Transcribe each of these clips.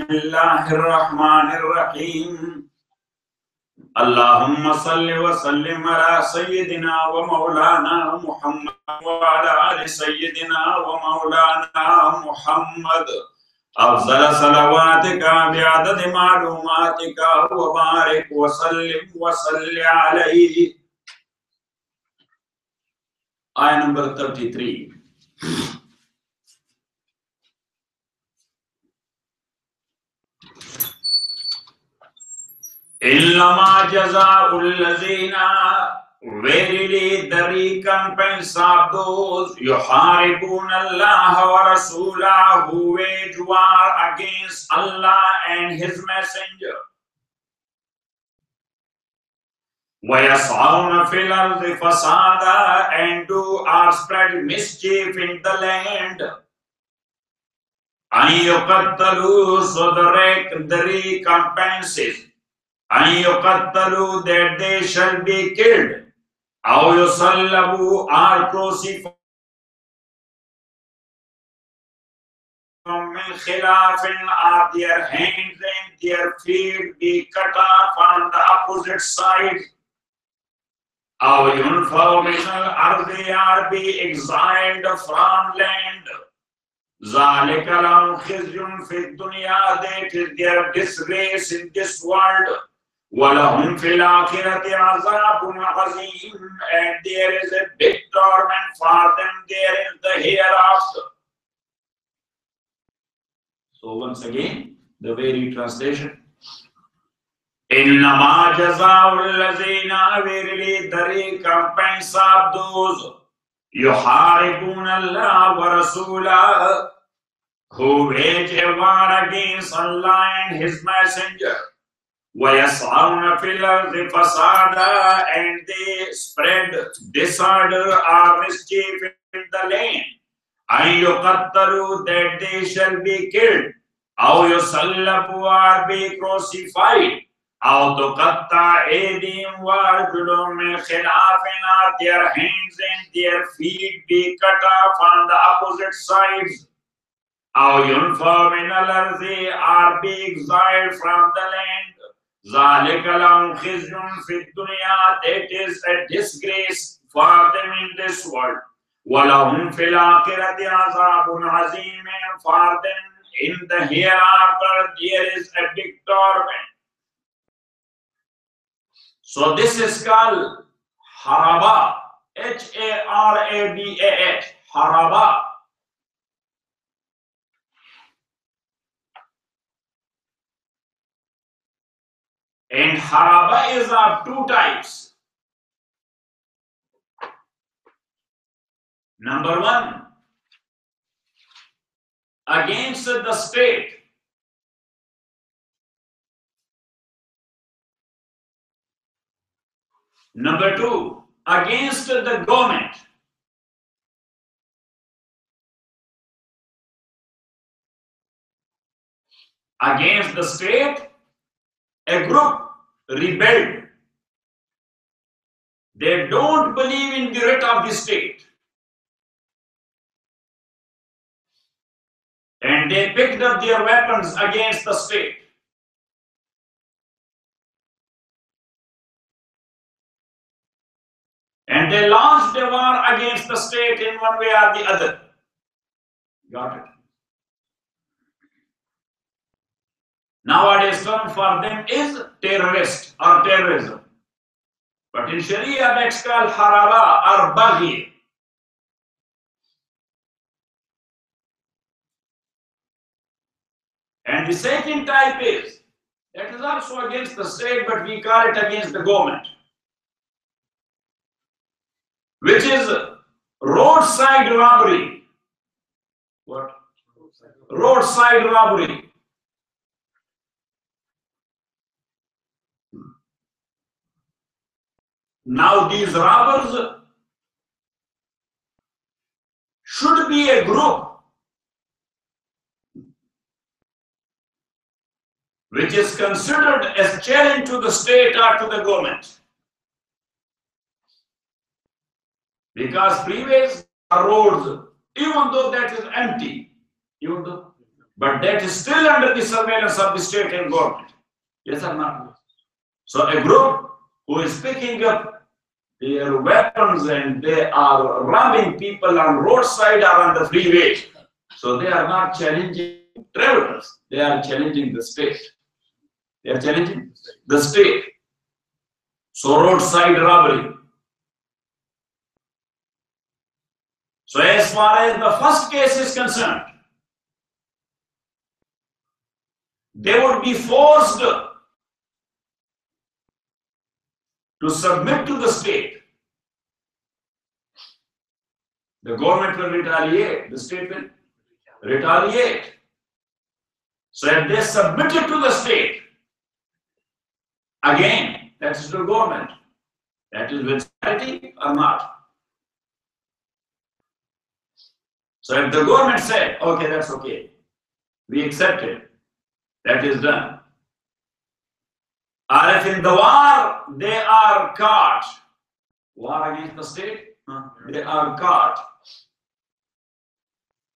Bismillahirrahmanirrahim. Allahumma salli wa sallim ala Sayyidina wa Maulana Muhammad wa ala ali Sayyidina wa Maulana Muhammad. Afzal salawatika bi'adadi ma'lumatika wa barik wa sallim wa salli alayhi. Ayah number 33. Illama jaza'ul lazina, verily the recompense of those yuharibuna Allah wa rasulahu, who wage war against Allah and His Messenger, wa yas'awna fil ardi fasada, and do or spread mischief in the land. An yuqattalu, so the recompenses, an yuqattalu, that they shall be killed, aw yusallabu, or crucified, min khilafin, or their hands and their feet be cut off on the opposite side, aw yunfaw min al-ardi, or be exiled from land. Zalika lahum khizyun fid dunya, that is their disgrace in this world. وَلَهُمْ فِي الْآخِرَةِ عَذَابٌ عَظِيمٌ, and there is a big torment for them there in the hereafter. So once again, the very translation. إِنَّمَا جَزَاءُ الَّذِينَ, verily the recompense of those يُحَارِبُونَ اللَّهَ وَرَسُولَهُ, who wage a war against Allah and His Messenger. وَيَسْعَوْنَ فِي الْأَرْضِ فَسَادًا, and they spread disorder or mischief in the land. أَن يُقَتَّلُوا, that they shall be killed. أَوْ يُصَلَّبُوا, or be crucified. أَوْ تُقَطَّعَ أَيْدِيهِمْ وَأَرْجُلُهُم مِّنْ خِلَافٍ, or their hands and their feet be cut off on the opposite sides. أَوْ يُنْفَوْا مِنَ الْأَرْضِ, or be exiled from the land. ذَلِكَ لَهُمْ خِزْيٌ فِي الدُّنْيَا, that is a disgrace for them in this world. وَلَهُمْ فِي الْآخِرَةِ عَذَابٌ عَظِيمٌ, and for them in the hereafter there is a big torment. So this is called haraba, H-A-R-A-B-A-H, haraba. And haraba is of two types. Number one, against the state. Number two, against the government. Against the state, a group rebelled. They don't believe in the right of the state. And they picked up their weapons against the state. And they launched a war against the state in one way or the other. Got it? Nowadays, term for them is terrorist or terrorism. But in Sharia, that's called haraba or baghi. And the second type is, that is also against the state, but we call it against the government, which is roadside robbery. What? Roadside robbery. Now these robbers should be a group which is considered as challenge to the state or to the government. Because previous roads, even though that is empty, but that is still under the surveillance of the state and government. Yes or not? So a group who is picking up their weapons and they are robbing people on roadside or on the freeway. So they are not challenging travelers, they are challenging the state. They are challenging the state. So roadside robbery. So as far as the first case is concerned, they would be forced to submit to the state. The government will retaliate, the state will retaliate. So if they submitted to the state, again, that is the government. That is with charity or not. So if the government said, okay, that's okay, we accept it, that is done. Or if in the war they are caught, war against the state, they are caught.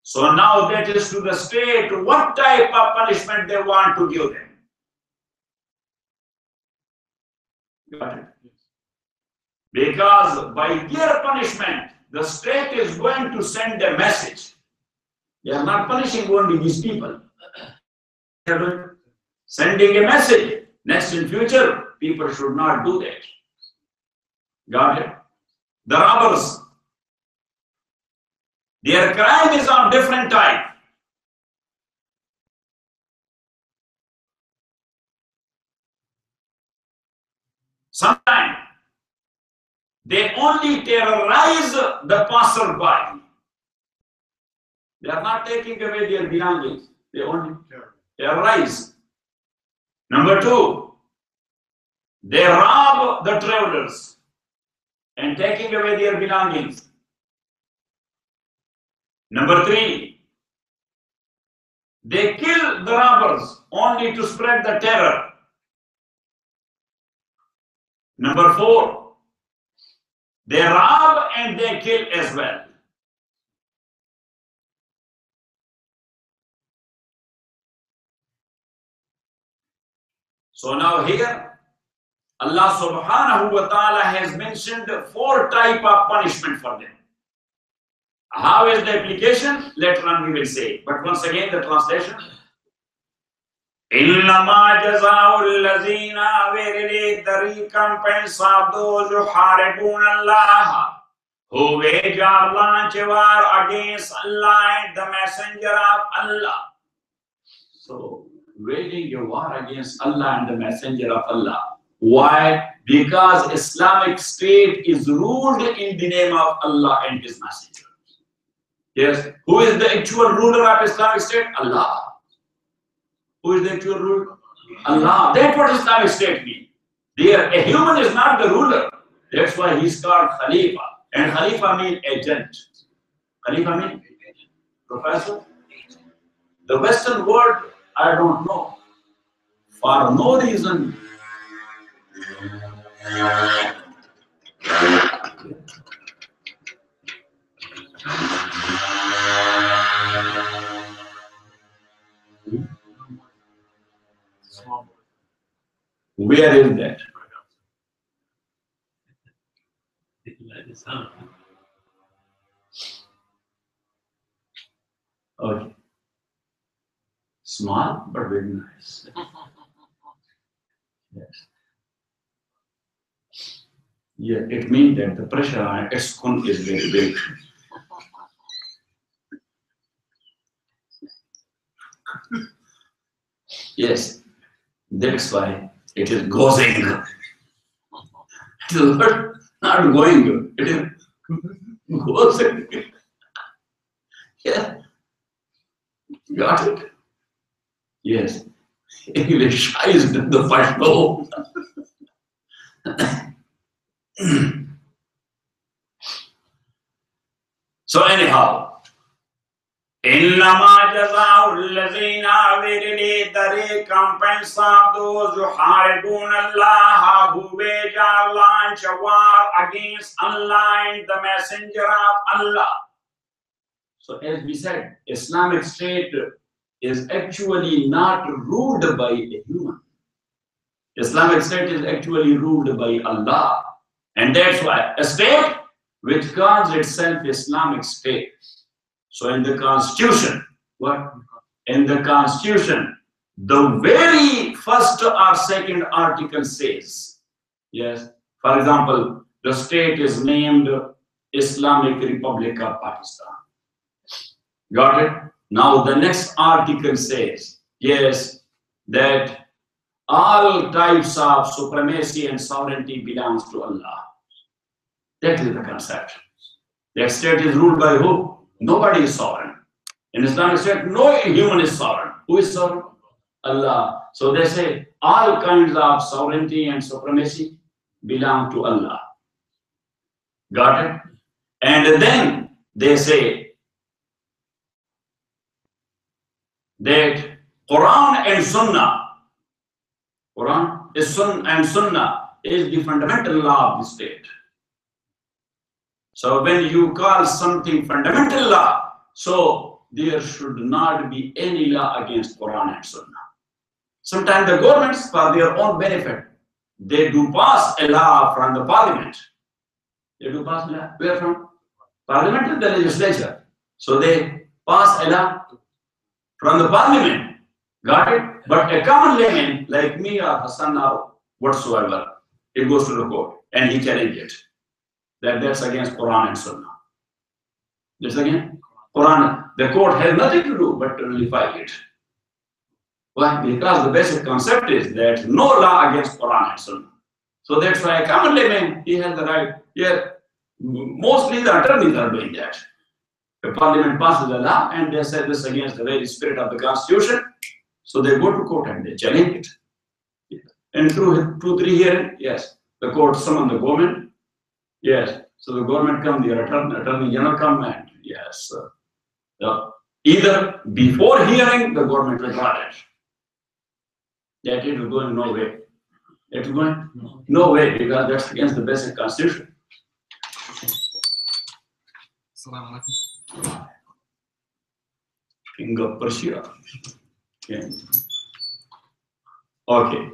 So now that is to the state what type of punishment they want to give them. Got it? Because by their punishment, the state is going to send a message. They are not punishing only these people. They are sending a message. Next in future, people should not do that. Got it? The robbers, their crime is of different type. Sometimes they only terrorize the passerby. They are not taking away their belongings. They only terrorize. Number two, they rob the travelers and taking away their belongings. Number three, they kill the robbers only to spread the terror. Number four, they rob and they kill as well. So now here, Allah subhanahu wa ta'ala has mentioned 4 types of punishment for them. How is the application? Later on we will say. But once again the translation. إِنَّمَا جَزَاءُ الَّذِينَ verily the recompense of those who يُحَارِبُونَ اللَّهَ, who wage or launch war against Allah and the messenger of Allah. So waging a war against Allah and the messenger of Allah. Why? Because Islamic State is ruled in the name of Allah and His messenger. Yes. Who is the actual ruler of Islamic State? Allah. Who is the actual ruler? Allah. That's what Islamic State means. There, a human is not the ruler. That's why he's called Khalifa. And Khalifa means agent. Khalifa means professor. The Western word, I don't know. For no reason. Where is that? Okay. Small but very nice. Yes. Yeah, it means that the pressure on its cone is very big. Yes, that's why it is going. It is not going. It is going. Yeah. Got it? Yes. English is the first law. So anyhow, إِنَّمَا جَزَاءُ الَّذِينَ verily the recompense of those who يُحَارِبُونَ اللَّهَ, who wage or launch a war against Allah and the messenger of Allah. So as we said, Islamic State is actually not ruled by a human. Islamic State is actually ruled by Allah. And that's why a state which calls itself Islamic State. So in the Constitution, what? In the Constitution, the very first or second article says, yes, for example, the state is named Islamic Republic of Pakistan. Got it? Now the next article says, yes, that all types of supremacy and sovereignty belongs to Allah. That is the concept. That state is ruled by who? Nobody is sovereign. In Islamic State, no human is sovereign. Who is sovereign? Allah. So they say all kinds of sovereignty and supremacy belong to Allah. Got it? And then they say that Quran and Sunnah is the fundamental law of the state. So when you call something fundamental law, so there should not be any law against Quran and Sunnah. Sometimes the governments, for their own benefit, they do pass a law from the parliament. They do pass a law. Where from? Parliament is the legislature. So they pass a law from the parliament. Got it? But a common layman like me or Hassan or whatsoever, it goes to the court and he challenges it. That's against Quran and Sunnah. That's again Quran. The court has nothing to do but to nullify it. Why? Because the basic concept is that no law against Quran and Sunnah. So that's why a common layman, he has the right. Yeah, mostly the attorneys are doing that. The parliament passes a law and they say this against the very spirit of the constitution. So they go to court and they challenge it. And through 2-3 hearings, yes, the court summon the government. Yes, so the government come, the attorney general come, and yes, either before hearing the government will try it. That it will go in no way. It will go in no way because that's against the basic constitution. King of Persia. Okay.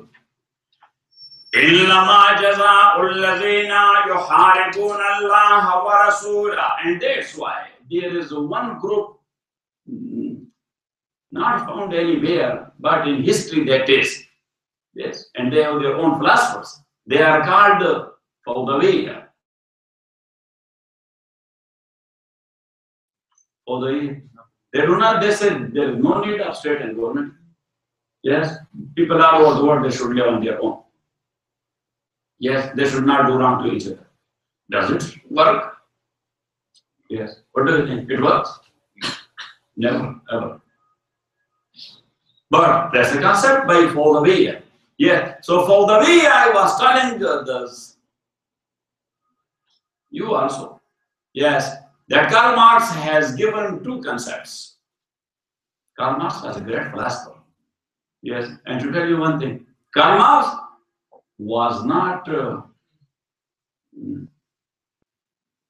إِنَّمَا جَزَاءُ الَّذِينَ يُحَارِبُونَ اللَّهَ وَرَسُولَهُ. And that's why there is one group not found anywhere, but in history that is. Yes, and they have their own philosophers. They are called Fawdawiyya. They do not, they say there is no need of state and government. Yes, people all over the world, they should live on their own. Yes, they should not do wrong to each other. Does it work? Yes. What do you think? It works? Never, ever. But that's the concept by Fawdawiyya. Yeah. So Fawdawiyya, I was telling this. You also. Yes. That Karl Marx has given two concepts. Karl Marx was a great philosopher. Yes. And to tell you one thing, Karl Marx was not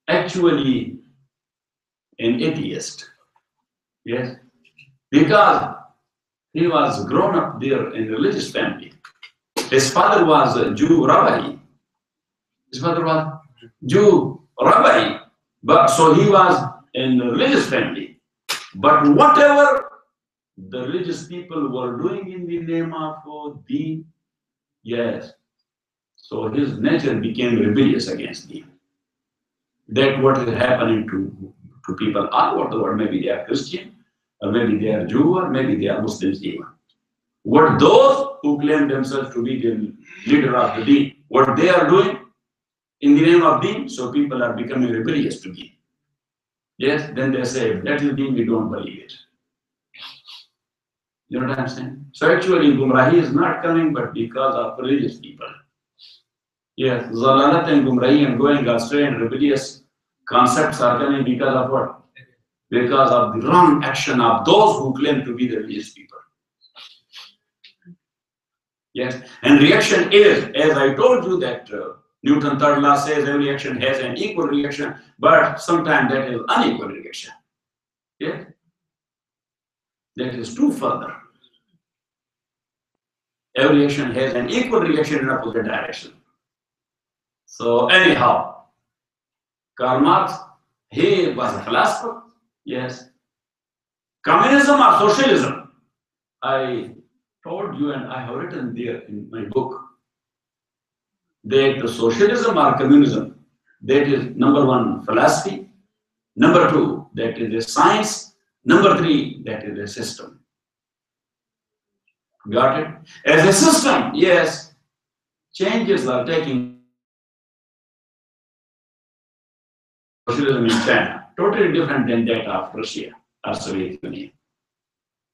actually an atheist. Yes, because he was grown up there in a religious family. His father was a Jew rabbi. His father was Jew rabbi, but so he was in a religious family. But whatever the religious people were doing in the name of Deen, yes. So his nature became rebellious against Deen. That what is happening to people all over the world. Maybe they are Christian, or maybe they are Jew, or maybe they are Muslims even. What those who claim themselves to be the leader of the Deen, what they are doing in the name of Deen, so people are becoming rebellious to Deen. Yes, then they say, that is Deen, we don't believe it. You know what I'm saying? So actually, Gumrahi is not coming, but because of religious people. Yes, Zalalat and Gumrahi and going astray and rebellious concepts are coming because of what? Because of the wrong action of those who claim to be the religious people. Yes, and reaction is, as I told you, that Newton's third law says every action has an equal reaction, but sometimes that is unequal reaction. Yes. That is too further. Every action has an equal reaction in opposite direction. So anyhow, Karl Marx, he was a philosopher. Yes. Communism or socialism? I told you, and I have written there in my book, that the socialism or communism, that is number one, philosophy. Number two, that is a science. Number three, that is a system. Got it? As a system, yes, changes are taking. Socialism in China, totally different than that of Russia or Soviet Union.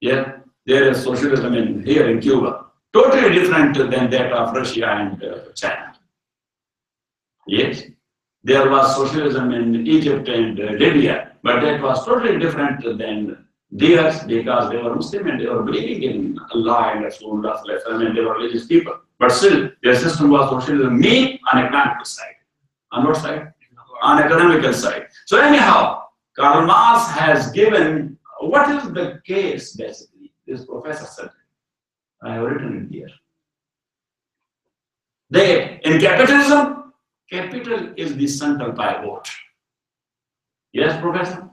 Yeah, there is socialism here in Cuba, totally different than that of Russia and China. Yes, there was socialism in Egypt and Libya, but that was totally different than theirs because they were Muslim and they were believing in Allah and Rasulullah and they were religious people. But still, their system was socialism, me on economical side. On what side? On economical side. So anyhow, Karl Marx has given, what is the case basically? This professor said, I have written it here. That in capitalism, capital is the central pivot. Yes, professor?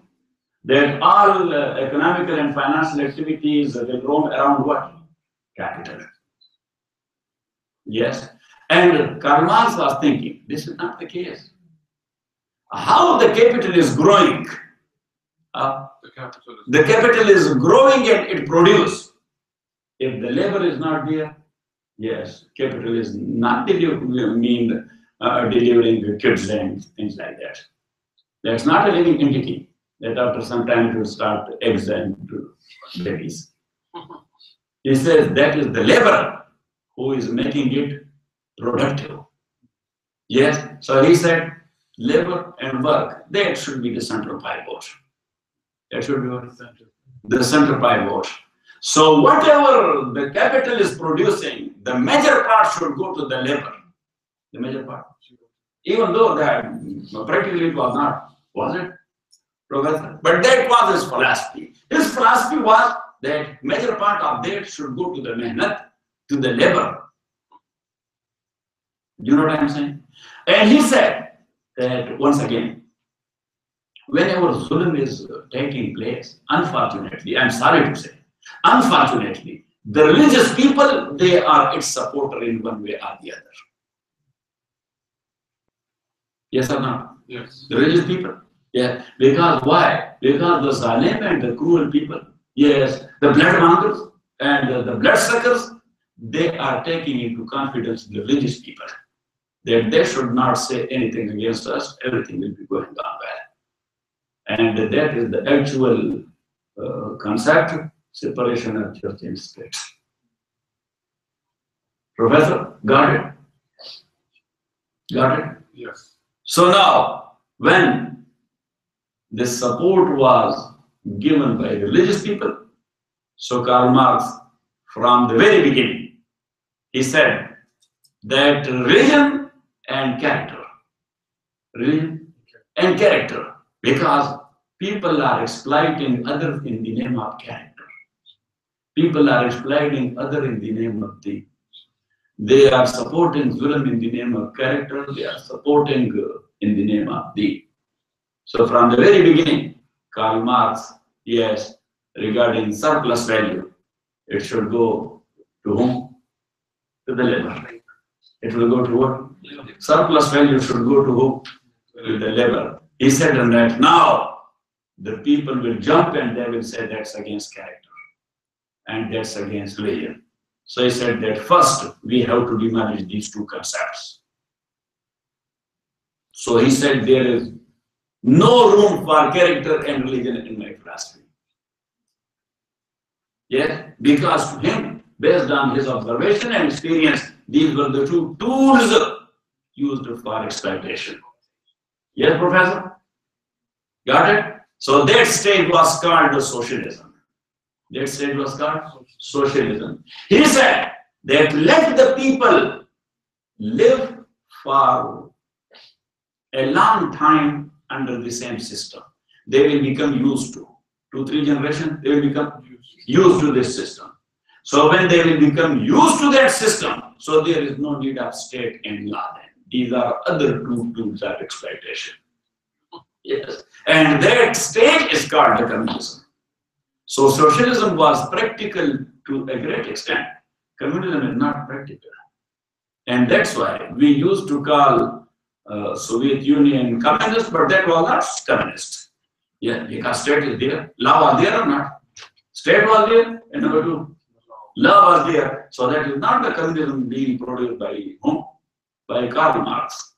That all economical and financial activities will roam around what? Capital. Yes. And Karl Marx was thinking, this is not the case. How the capital is growing? The capital is growing and it produces. If the labor is not there, yes, capital is not delivering kids and things like that. That's not a living entity. That after some time it will start eggs and babies. He says that is the laborer who is making it productive. Yes, so he said labor and work, that should be the central pivot. That should be what? The central pivot. So whatever the capital is producing, the major part should go to the labor. The major part. Even though that practically it was not, was it? Professor? But that was his philosophy. His philosophy was that major part of that should go to the mehnat, to the labor. You know what I'm saying? And he said that once again, whenever zulm is taking place, unfortunately, I'm sorry to say, unfortunately, the religious people, they are its supporter in one way or the other. Yes or no? Yes. The religious people. Yeah. Because why? Because the zalim and the cruel people, yes, the bloodmongers and the bloodsuckers, they are taking into confidence the religious people. That they should not say anything against us, everything will be going on well. And that is the actual concept, separation of church and state. Professor, got it? Got it? Yes. So now, when this support was given by religious people, so Karl Marx, from the very beginning, he said that religion and character, religion and character, because people are exploiting others in the name of character. People are exploiting others in the name of the. They are supporting zulm in the name of character. They are supporting in the name of the. So from the very beginning, Karl Marx, yes, regarding surplus value, it should go to whom? To the labor. It will go to what? Surplus value should go to who? To the labor. He said that now the people will jump and they will say that's against character and that's against religion. So he said that first we have to demolish these two concepts. So he said there is no room for character and religion in my philosophy. Yes, because to him, based on his observation and experience, these were the two tools used for exploitation. Yes, Professor? Got it? So that stage was called socialism. That stage was called socialism. He said that let the people live for a long time under the same system. They will become used to. 2-3 generations, they will become used to this system. So when they will become used to that system, so there is no need of state and law then. These are other two tools of exploitation. Yes. And that stage is called the communism. So socialism was practical to a great extent. Communism is not practical. And that's why we used to call Soviet Union communist, but that was not communist. Yeah, because state is there. Law was there or not? State was there. And number two, law was there. So that is not the communism being produced by whom? By Karl Marx.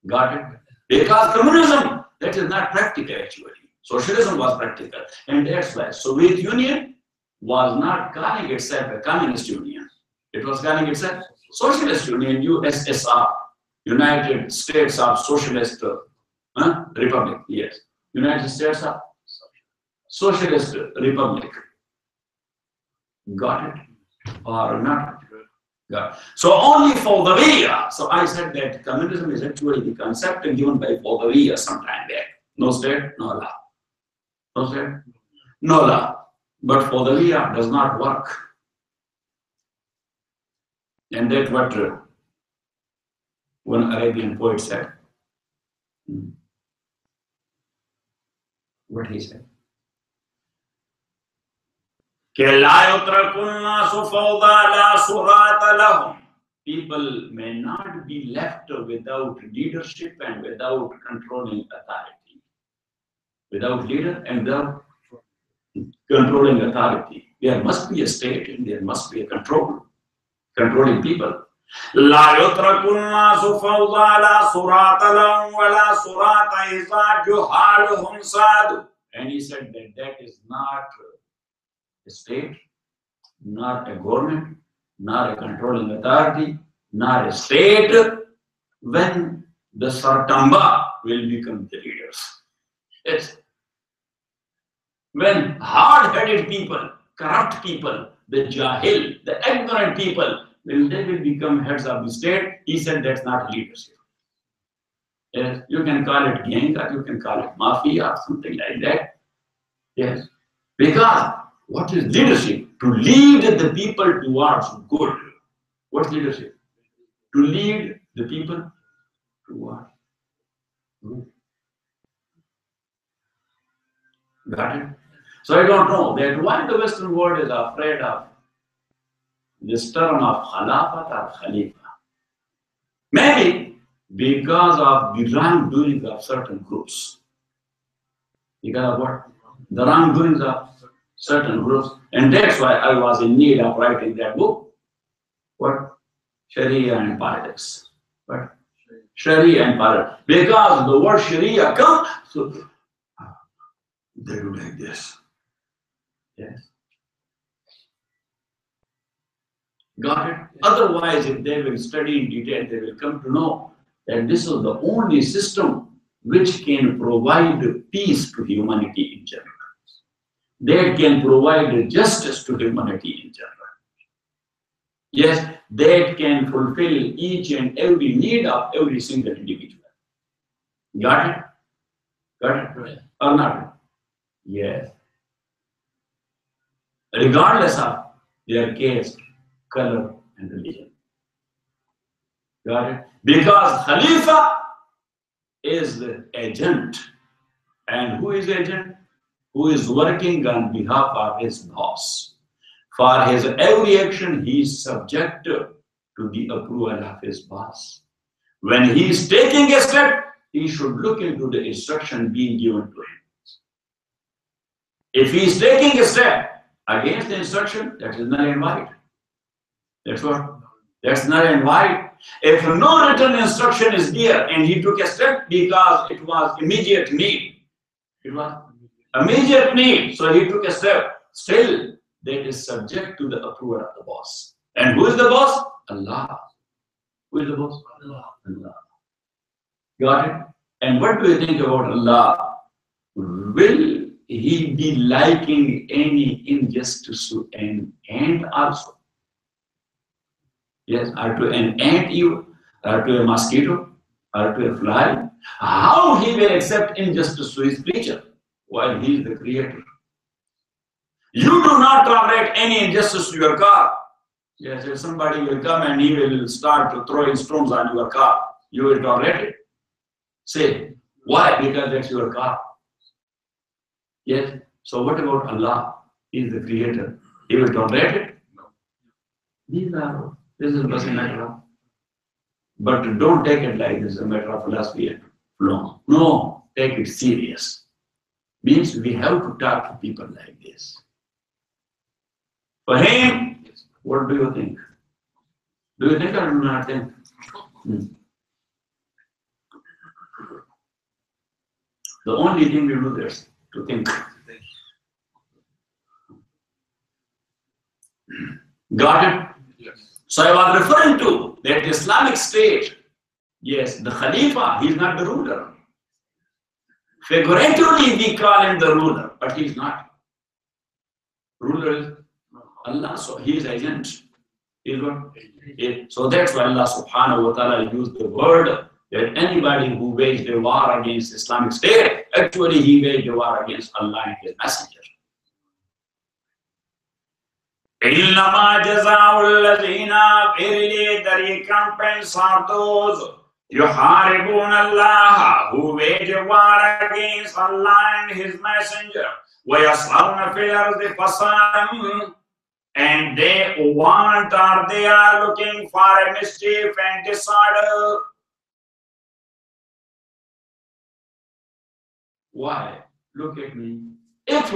Got it? Because communism, that is not practical actually. Socialism was practical. And that's why Soviet Union was not calling itself a communist union. It was calling itself Socialist Union, USSR, United States of Socialist Republic. Yes, United States of Socialist Republic. Got it or not? Got it. So only Fazl. So I said that communism is actually the concept given by Fazl sometime back. No state, no law. No state, no law. But Fazl does not work. And that's what one Arabian poet said. What he said? People may not be left without leadership and without controlling authority. Without leader and without controlling authority. There must be a state and there must be a controlling people. لا يترك الناس فوضى لا صراط لهم ولا صراط إذا جهالهم صادوا. And he said that is not a state, not a government, not a controlling authority, not a state when the Sartamba will become the leaders. Yes. When hard-headed people, corrupt people, the jahil, the ignorant people, when they will become heads of the state, he said that's not leadership. Yes, you can call it gang or you can call it mafia or something like that. Yes, because what is leadership? To lead the people towards good. What's leadership? To lead the people towards good. Got it? So I don't know that why the Western world is afraid of this term of Khalafat or Khalifa. Maybe because of the wrongdoing of certain groups. Because of what? The wrongdoings of certain groups. And that's why I was in need of writing that book. What? Sharia and politics. What? Sharia and politics. Because the word Sharia comes, so they do like this. Yes. Got it? Otherwise, if they will study in detail, they will come to know that this is the only system which can provide peace to humanity in general. That can provide justice to humanity in general. Yes, that can fulfill each and every need of every single individual. Got it? Got it? Or not? Yes. Regardless of their caste, color, and religion. Got it? Because Khalifa is the agent. And who is agent? Who is working on behalf of his boss. For his every action, he is subject to the approval of his boss. When he is taking a step, he should look into the instruction being given to him. If he is taking a step against the instruction, that is null and void. That's what? That's null and void. If no written instruction is there and he took a step because it was immediate need, it was immediate need, so he took a step, still that is subject to the approval of the boss. And who is the boss? Allah. Who is the boss? Allah. Allah. Got it? And what do you think about Allah? Will he be liking any injustice to an ant also? Yes, or to an ant you, or to a mosquito, or to a fly? How he will accept injustice to his creature? while he is the creator. You do not tolerate any injustice to your car. Yes, if somebody will come and he will start throwing stones on your car, you will tolerate it. Say, why? Because that's your car. Yes. So what about Allah? He is the creator. He will tolerate it? No. This is a matter of. But don't take it like this is a matter of philosophy. No, take it serious. Means we have to talk to people like this. For him, what do you think? Do you think or do not think? The only thing we do is to think. Got it? Yes. So I was referring to that Islamic State. Yes, the Khalifa, he is not the ruler. Figuratively, we call him the ruler, but he is not. Ruler is Allah, so he is agent. He is what? So that's why Allah subhanahu wa ta'ala used the word that anybody who waged a war against Islamic State, actually he waged a war against Allah and his messenger. إِنَّمَا جَزَاءُ الَّذِينَ verily the recompense are those يُحَارِبُونَ اللَّهَ who wage a war against Allah and his messenger وَيَسْعَوْنَ فِي الْأَرْضِ فَسَادًا and they want or they are looking for a mischief and disorder. Why? Look at me. If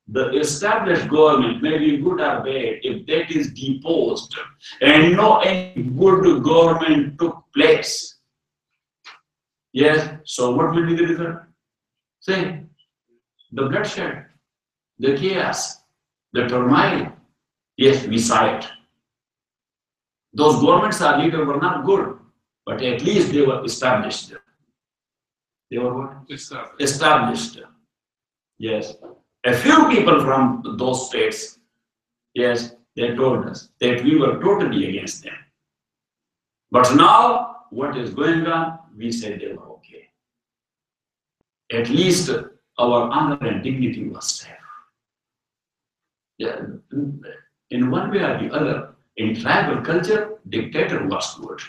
the established government, maybe good or bad, if that is deposed and no any good government took place, yes, so what will be the result? Say, the bloodshed, the chaos, the turmoil. Yes, we saw it. Those governments or leaders were not good, but at least they were established. They were what? Established. Yes. A few people from those states, yes, they told us that we were totally against them. But now, what is going on? We said they were okay. At least our honor and dignity was safe. Yeah. In one way or the other, in tribal culture, dictator was good.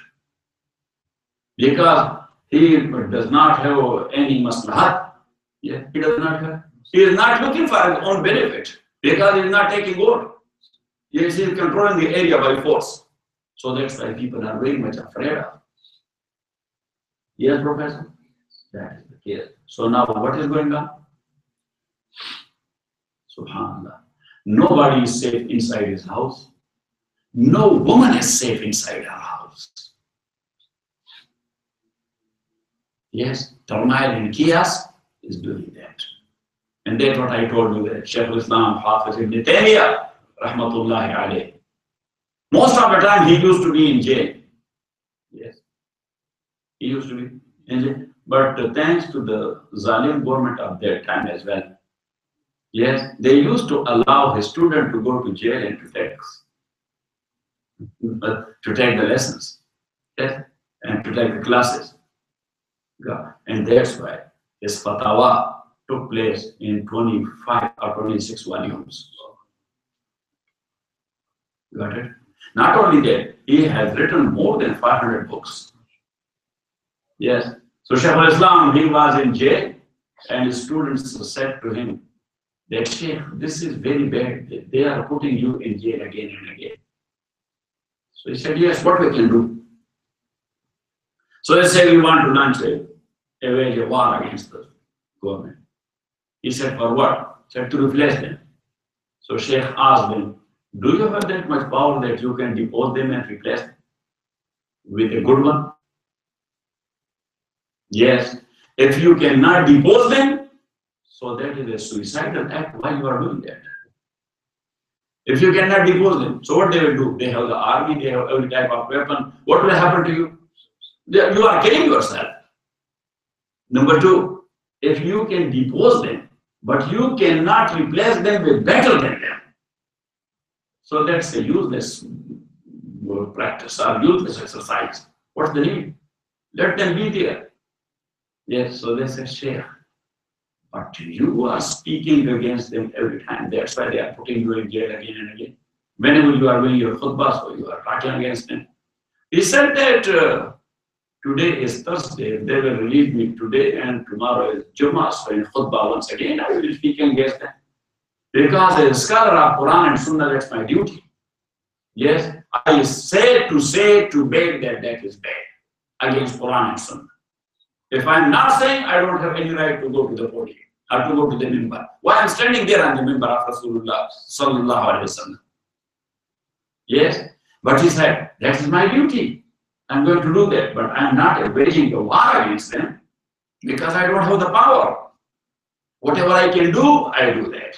Because he does not have any maslahat. Yeah, he does not have. He is not looking for his own benefit because he is not taking over. He is controlling the area by force. So that's why people are very much afraid of. Yes, Professor? That is the case. So now what is going on? Subhanallah. Nobody is safe inside his house. No woman is safe inside her house. Yes, turmoil and chaos is doing that. And that's what I told you that Shaykh al-Islam, Hafiz ibn Taymiyyah, rahmatullahi alayh. Most of the time he used to be in jail. Yes, he used to be in jail. But thanks to the Zalim government of that time as well, yes, they used to allow his student to go to jail and to take the lessons, yes, and to take the classes. Yeah. And that's why his fatwa took place in 25 or 26 volumes. Got it? Not only that, he has written more than 500 books. Yes. So Shaykh al-Islam, he was in jail, and his students said to him that, Shaykh, this is very bad. They are putting you in jail again and again. So he said, yes, what we can do? So they said, we want to launch a war against the government. He said, for what? He said, to replace them. So Shaykh asked them, do you have that much power that you can depose them and replace them with a good one? Yes. If you cannot depose them, so that is a suicidal act. Why you are doing that? If you cannot depose them, so what they will do? They have the army, they have every type of weapon. What will happen to you? You are killing yourself. Number two, if you can depose them, but you cannot replace them with better than them, so that's a useless practice or useless exercise. What's the need? Let them be there. Yes, so they said, Shaykh, But you are speaking against them every time. That's why they are putting you in jail again and again. Whenever you are doing your khutbah, so you are talking against them. He said that today is Thursday. They will release me today, and tomorrow is Jummah. So in khutbah, once again, I will be speaking against them. Because as a scholar of Quran and Sunnah, that's my duty. Yes, I say to beg that is bad against Quran and Sunnah. If I'm not saying, I don't have any right to go to the podium or to go to the mimbar. Why I'm standing there on the mimbar of Rasulullah sallallahu alaihi wasallam? Yes, but he said, that is my duty. I'm going to do that, but I'm not waging a war against them because I don't have the power. Whatever I can do, I do that.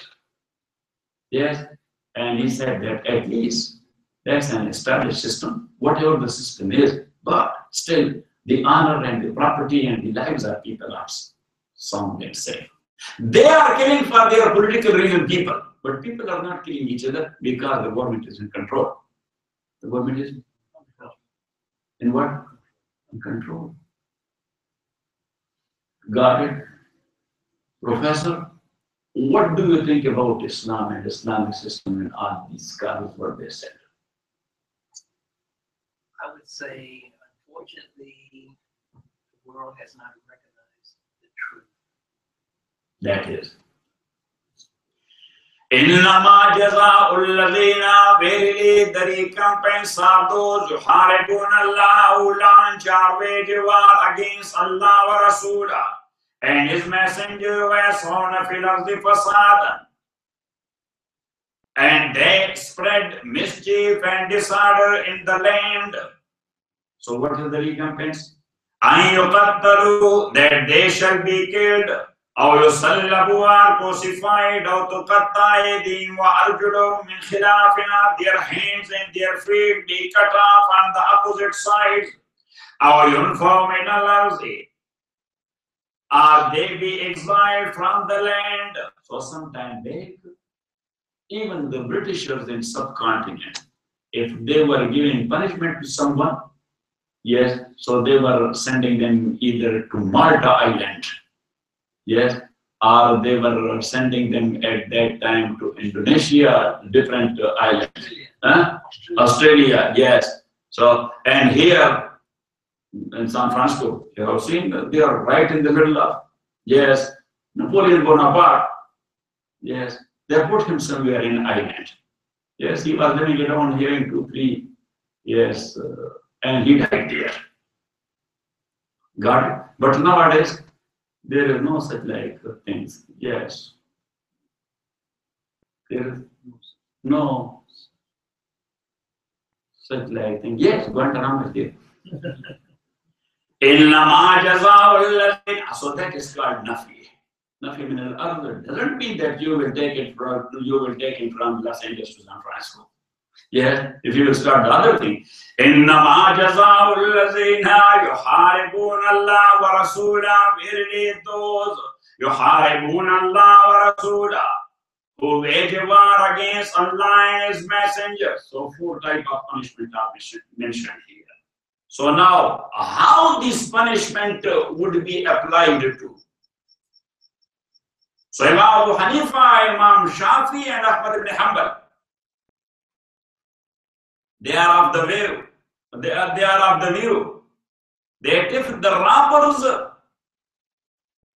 Yes, and he said that at least that's an established system, whatever the system is, but still the honor and the property and the lives of people are sound and safe. They are killing for their political reason people, but people are not killing each other because the government is in control. The government is in what? In control. Got it? Professor, what do you think about Islam and Islamic system and all these scholars, what they said? I would say, unfortunately, the world has not recognized the truth. That is. إنما جزاء الذين verily the recompense of those يحاربون الله who launch or wage war against Allah wa Rasulah and His Messenger ويسعون في الأرض فسادا, and they spread mischief and disorder in the land. So what is the recompense? أن يقتلوا, that they shall be killed, أو يصلبوا are crucified, أو تقطع أيديهم وأرجلهم من خلاف, their hands and their feet be cut off on the opposite sides, أو ينفوا من الأرض, or they be exiled from the land. So sometime back, even the Britishers in subcontinent, if they were giving punishment to someone, yes, so they were sending them either to Malta Island, yes, or they were sending them at that time to Indonesia, different islands, Australia, yes. So, and here in San Francisco, you have seen they are right in the middle of, yes, Napoleon Bonaparte, yes, they put him somewhere in island. Yes, he was living around here in 2, 3, yes, and he died there. Got it? But nowadays, there is no such like things. Yes. There is no such like thing. Yes, Guantanamo is there. So that is called nafi. Nafi min al-ard doesn't mean that you will take it from Los Angeles to San Francisco. Yes, if you will start the other thing. إنما جزاء الذين يحاربون الله ورسوله, verily those يحاربون الله ورسوله who wage war against Allah and His messengers. So 4 types of punishment are mentioned here. So now, how this punishment would be applied to? So Imam Abu Hanifa, Imam Shafi, and Ahmad ibn Hanbal, they are of the view. They are of the view that if the robbers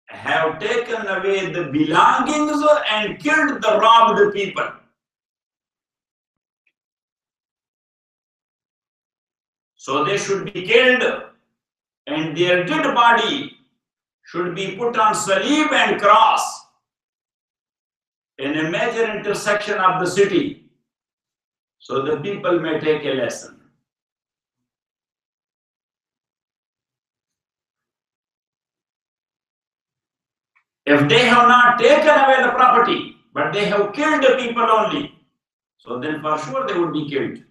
have taken away the belongings and killed the robbed people, so they should be killed, and their dead body should be put on salib and cross in a major intersection of the city, so the people may take a lesson. If they have not taken away the property, but they have killed the people only, so then for sure they would be killed.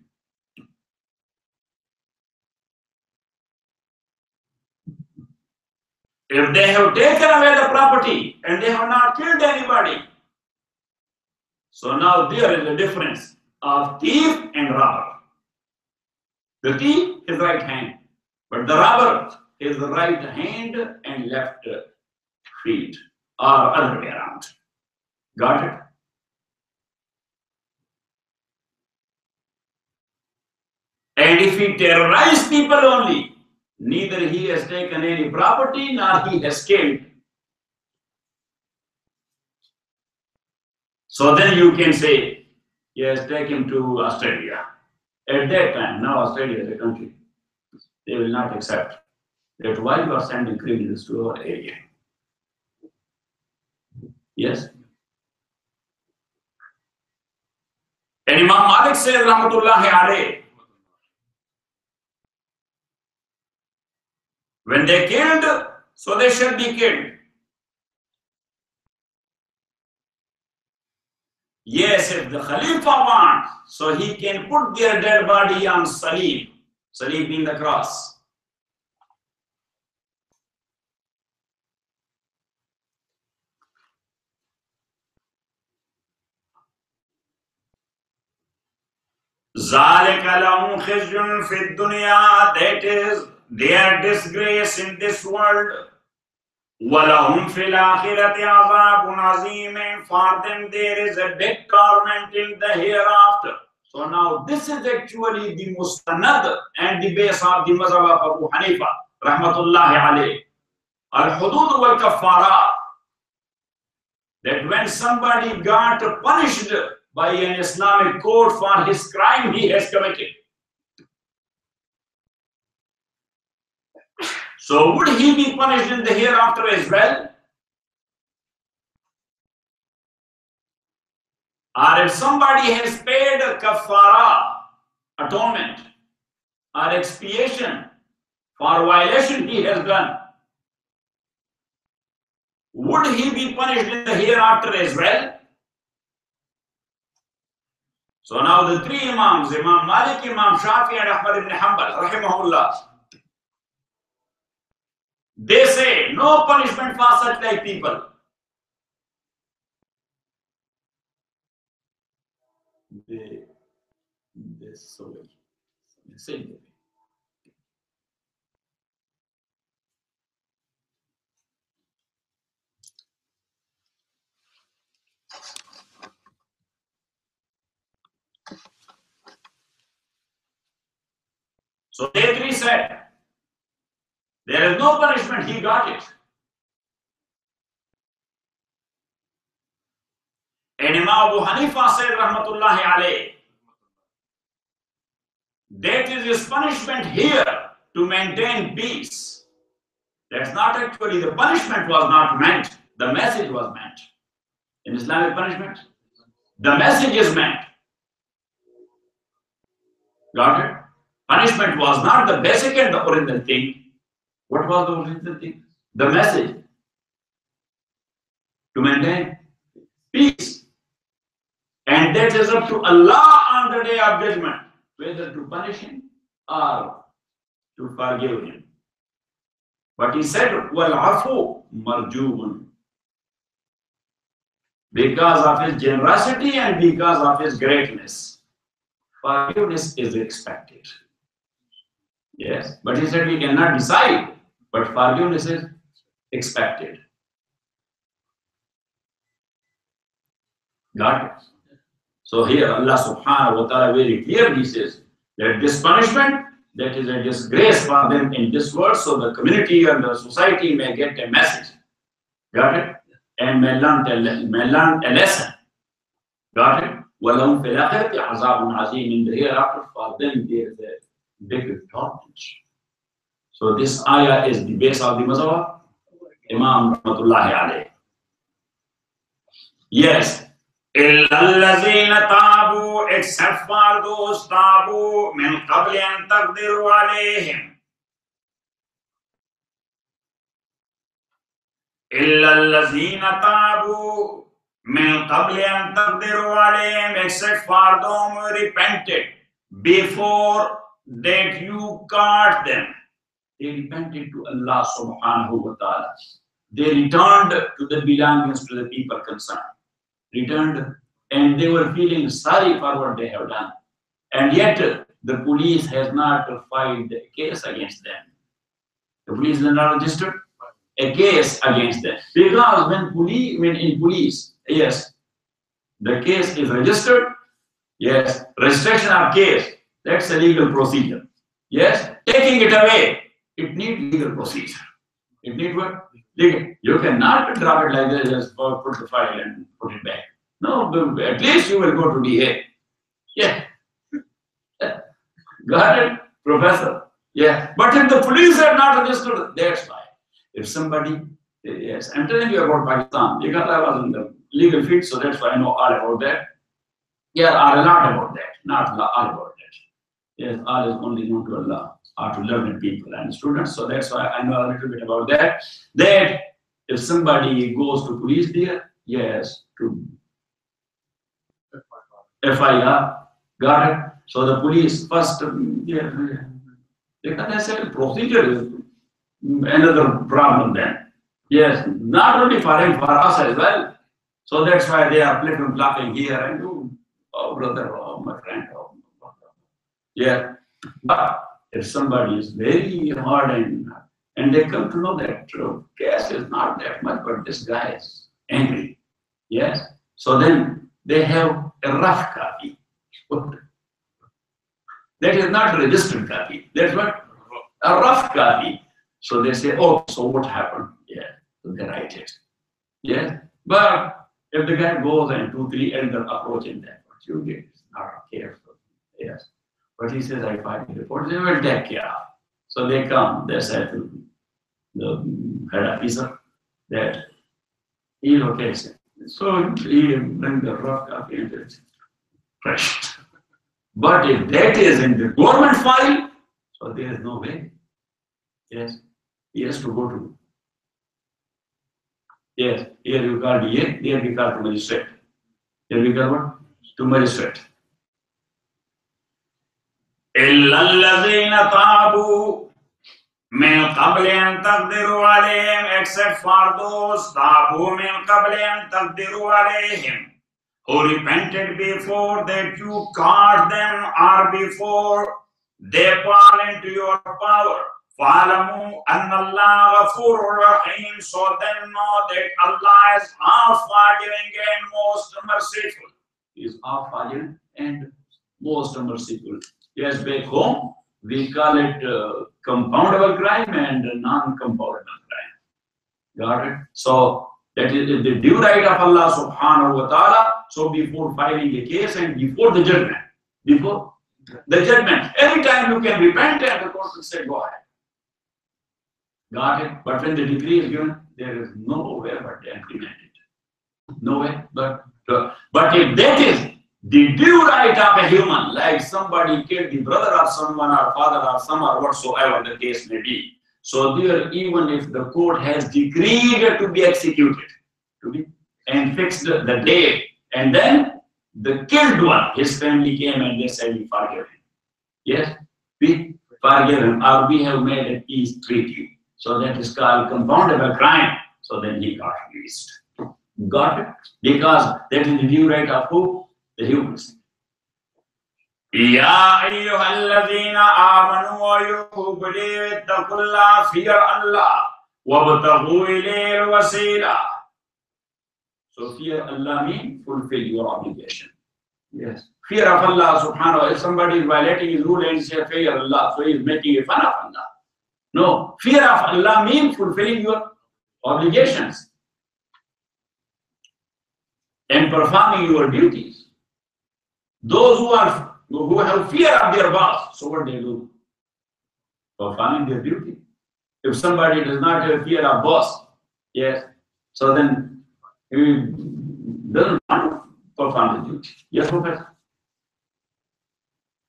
If they have taken away the property and they have not killed anybody, so now there is a difference of thief and robber. The thief is right hand, but the robber is the right hand and left feet or other way around. Got it? And if he terrorized people only, neither he has taken any property nor he has killed. So then you can say, yes, take him to Australia. At that time, now Australia is a country, they will not accept that why you are sending criminals to our area. Yes? And Imam Malik says, Rahmatullahi alayh, when they killed, so they should be killed. Yes, if the Khalifa wants, so he can put their dead body on Salib. Salib being the cross. ذَلِكَ لَهُمْ خِزْيٌ فِي الدُّنْيَا, that is their disgrace in this world. وَلَهُمْ فِي الْآخِرَةِ عَذَابٌ عَظِيمٌ, for them there is a big torment in the hereafter. So now this is actually the mustanad and the base of the mazhab of Abu Hanifa, rahmatullahi alayh. Al-hudud wal-kaffara, that when somebody got punished by an Islamic court for his crime he has committed, so would he be punished in the hereafter as well? Or if somebody has paid a kafara, atonement, or expiation for violation he has done, would he be punished in the hereafter as well? So now the three Imams, Imam Malik, Imam Shafi and Ahmad ibn Hanbal, rahimahullah, they say no punishment for such like people. They say so they three said there is no punishment, he got it. And Imam Abu Hanifa said, rahmatullahi alayh, that is his punishment here to maintain peace. That's not actually, the punishment was not meant, the message was meant. In Islamic punishment, the message is meant. Got it? Punishment was not the basic and the original thing. What was the original thing? The message. To maintain peace. And that is up to Allah on the day of judgment, whether to punish him or to forgive him. But he said, وَالْعَفُو مَرْجُوبٌ, because of his generosity and because of his greatness, forgiveness is expected. Yes, but he said we cannot decide, but forgiveness is expected. Got it? So here Allah subhanahu wa ta'ala very clearly says that this punishment, that is a disgrace for them in this world, so the community and the society may get a message. Got it? And may learn a lesson. Got it? وَلَهُمْ فِي الْآخِرَةِ عَذَابٌ عَظِيمٌ, in the hereafter for them there is a big torment. So this ayah is the base of the mazhab Imam rahmatullahi alayh. Yes. إِلَّا الَّذِينَ تَابُوا, except for those تَابُوا مِنْ قَبْلِ أَنْ تَقْدِرُوا عَلَيْهِمْ. إِلَّا الَّذِينَ تَابُوا مِنْ قَبْلِ أَنْ تَقْدِرُوا عَلَيْهِمْ, except for those who repented before that you caught them. They repented to Allah subhanahu wa ta'ala. They returned to the belongings to the people concerned. Returned, and they were feeling sorry for what they have done. And yet the police has not filed a case against them. The police is not registered. a case against them. Because when in police, yes, the case is registered, yes, registration of case, that's a legal procedure. Yes, taking it away, it needs legal procedure. It needs what? Legal. You cannot drop it like this, just put the file and put it back. No, at least you will go to DA. Yeah. Got it, Professor? Yeah. But if the police are not registered, that's why. If somebody, yes, I'm telling you about Pakistan because I was in the legal field, so that's why I know all about that. Yeah, a lot about that, not all about that. Yes, all is only known to Allah, or to learned people and students, so that's why I know a little bit about that. That if somebody goes to police there, yes, to FIR, got it? So the police first, yeah, because I said procedure is another problem then. Yes, not only for him, for us as well. So that's why they are flipping here and oh brother, oh my friend, oh brother. Yeah. But if somebody is very hard and they come to know that case is not that much, but this guy is angry. Yes. So then they have a rough copy. That is not a registered copy. That's what? A rough copy. So they say, oh, so what happened? Yeah. So they write it. Yeah. But if the guy goes and 2, 3 elders approach him, then what you get is not careful. Yes. But he says, I filed a report, they will take care of. So they come, they say to the head officer that he locates it. So he brings the rough copy and it's crushed. But if that is in the government file, so there is no way. Yes. He has to go to. Yes. Here you call DA, there we call to magistrate. Here we call what? To magistrate. إلا الذين تابوا من قبل أن تقدروا عليهم, except for those تابوا من قبل أن تقدروا عليهم, who repented before that you caught them or before they fall into your power. فَاعْلَمُوا أَنَّ اللَّهَ غَفُورٌ رَحِيمٌ, so then know that Allah is all-forgiving and most merciful. He is all-forgiving and most merciful. Yes, back home, we call it compoundable crime and non-compoundable crime. Got it? So, that is the due right of Allah subhanahu wa ta'ala. So, before filing a case and before the judgment, every time you can repent and the court will say, go ahead. Got it? But when the decree is given, there is no way but to implement it. No way but if that is the due right of a human, like somebody killed the brother of someone or father or son or whatsoever the case may be. So there, even if the court has decreed to be executed, and fixed the date, and then the killed one, his family came and they said, we forgive him. Yes, we forgive him, or we have made a peace treaty. So that is called compoundable crime. So then he got released. Got it? Because that is the due right of who? The humans. Ya ayyuhalladhina amanu wa yuqbilu ittaqullaha, fear Allah, wabtaghu ilayhi al-wasila. So fear Allah means fulfill your obligation. Yes. Fear of Allah subhanahu wa ta'ala. If somebody is violating his rule and he says fear Allah, so he is making a fun of Allah. No. Fear of Allah means fulfilling your obligations and performing your duties. Those who have fear of their boss, so what they do? Performing their duty. If somebody does not have fear of boss, yes, so then he doesn't want to perform the duty. Yes, Professor?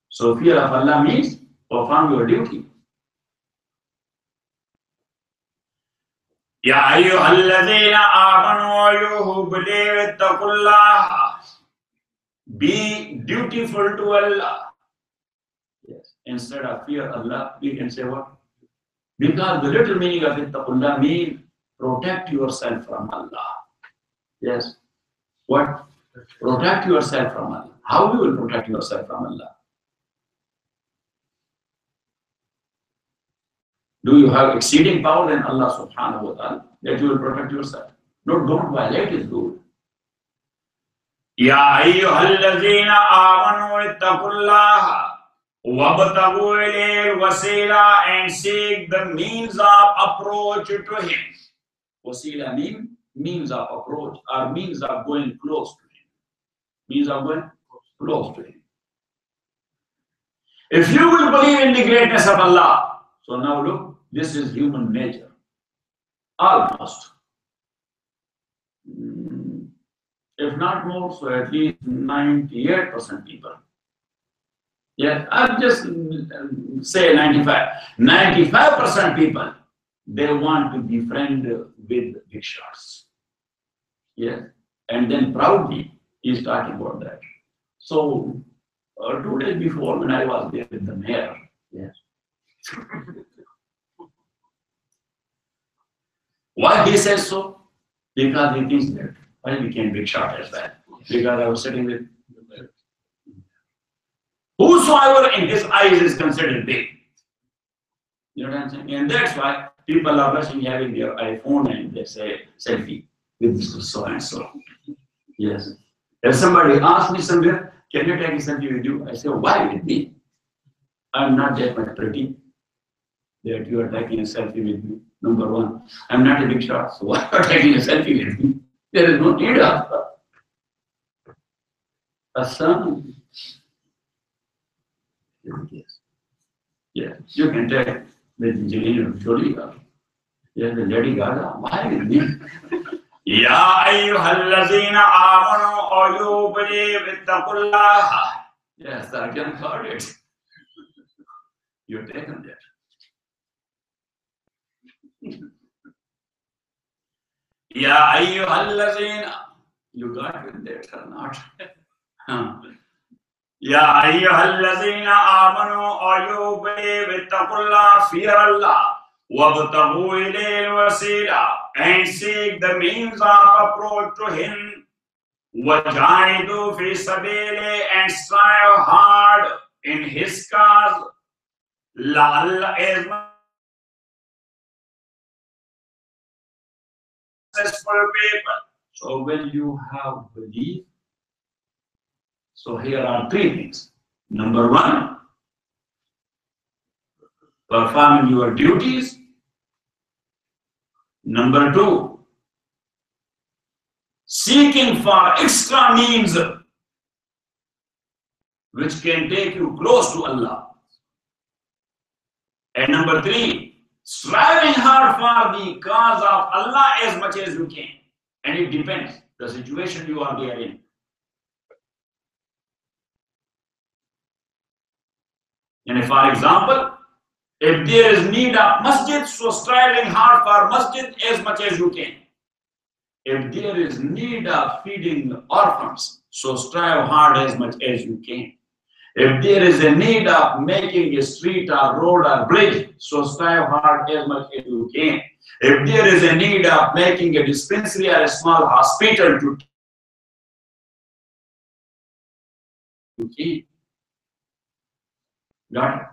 So fear of Allah means perform your duty. Ya ayyuhalladhina amanu who believe ittaqullah. Be dutiful to Allah. Yes. Instead of fear Allah, we can say what? Because the little meaning of ittaqullah means protect yourself from Allah. Yes. What? Protect yourself from Allah. How you will protect yourself from Allah? Do you have exceeding power than Allah subhanahu wa ta'ala that you will protect yourself? No, don't violate his rule. Ya ayyuhallazina amanu ittaqullaha wabtaghu ilayhi wasila, and seek the means of approach to him. Wasila means of approach, or means of going close to him. Means of going close to him. If you will believe in the greatness of Allah, so now look, this is human nature. Almost. If not more, so at least 98% people. Yeah, I'll just say 95. 95% people, they want to be friends with big shots. Yeah, and then proudly he's talking about that. So 2 days before, when I was there with the mayor, yes. Why he says so? Because he thinks that I became big shot as well. Because I was sitting with whosoever in his eyes is considered big. You know what I'm saying? And that's why people are rushing having their iPhone and they say selfie with so and so. Yes. If somebody asks me somewhere, can you take a selfie with you? I say, why with me? I'm not that much pretty that you are taking a selfie with me. Number one, I'm not a big shot, so why are you taking a selfie with me? There is no need of a son. Yes, you can take the Angelina Jolie. Yes, the Lady Gaga. Why with me? Ya ayyuhallazina amanu, or you believe ittaqullah. Yes, I can heard it. You've taken that. Ya ayyuhallazina. You got with that or not? Ya ayyuhallazina amanu, or you believe ittaqullah, fear Allah. Wabtaghu ilayhi wasila, and seek the means of approach to him. Wajahidu fi sabili, and strive hard in his cause. La'alla is successful people. So when you have belief, so here are 3 things. Number 1, performing your duties. Number 2, seeking for extra means which can take you close to Allah. And number 3, striving hard for the cause of Allah as much as you can. And it depends the situation you are there in. And for example, if there is need of masjid, so striving hard for masjid as much as you can. If there is need of feeding orphans, so strive hard as much as you can. If there is a need of making a street or road or bridge, so strive hard as much as you can. If there is a need of making a dispensary or a small hospital to you can. Got it?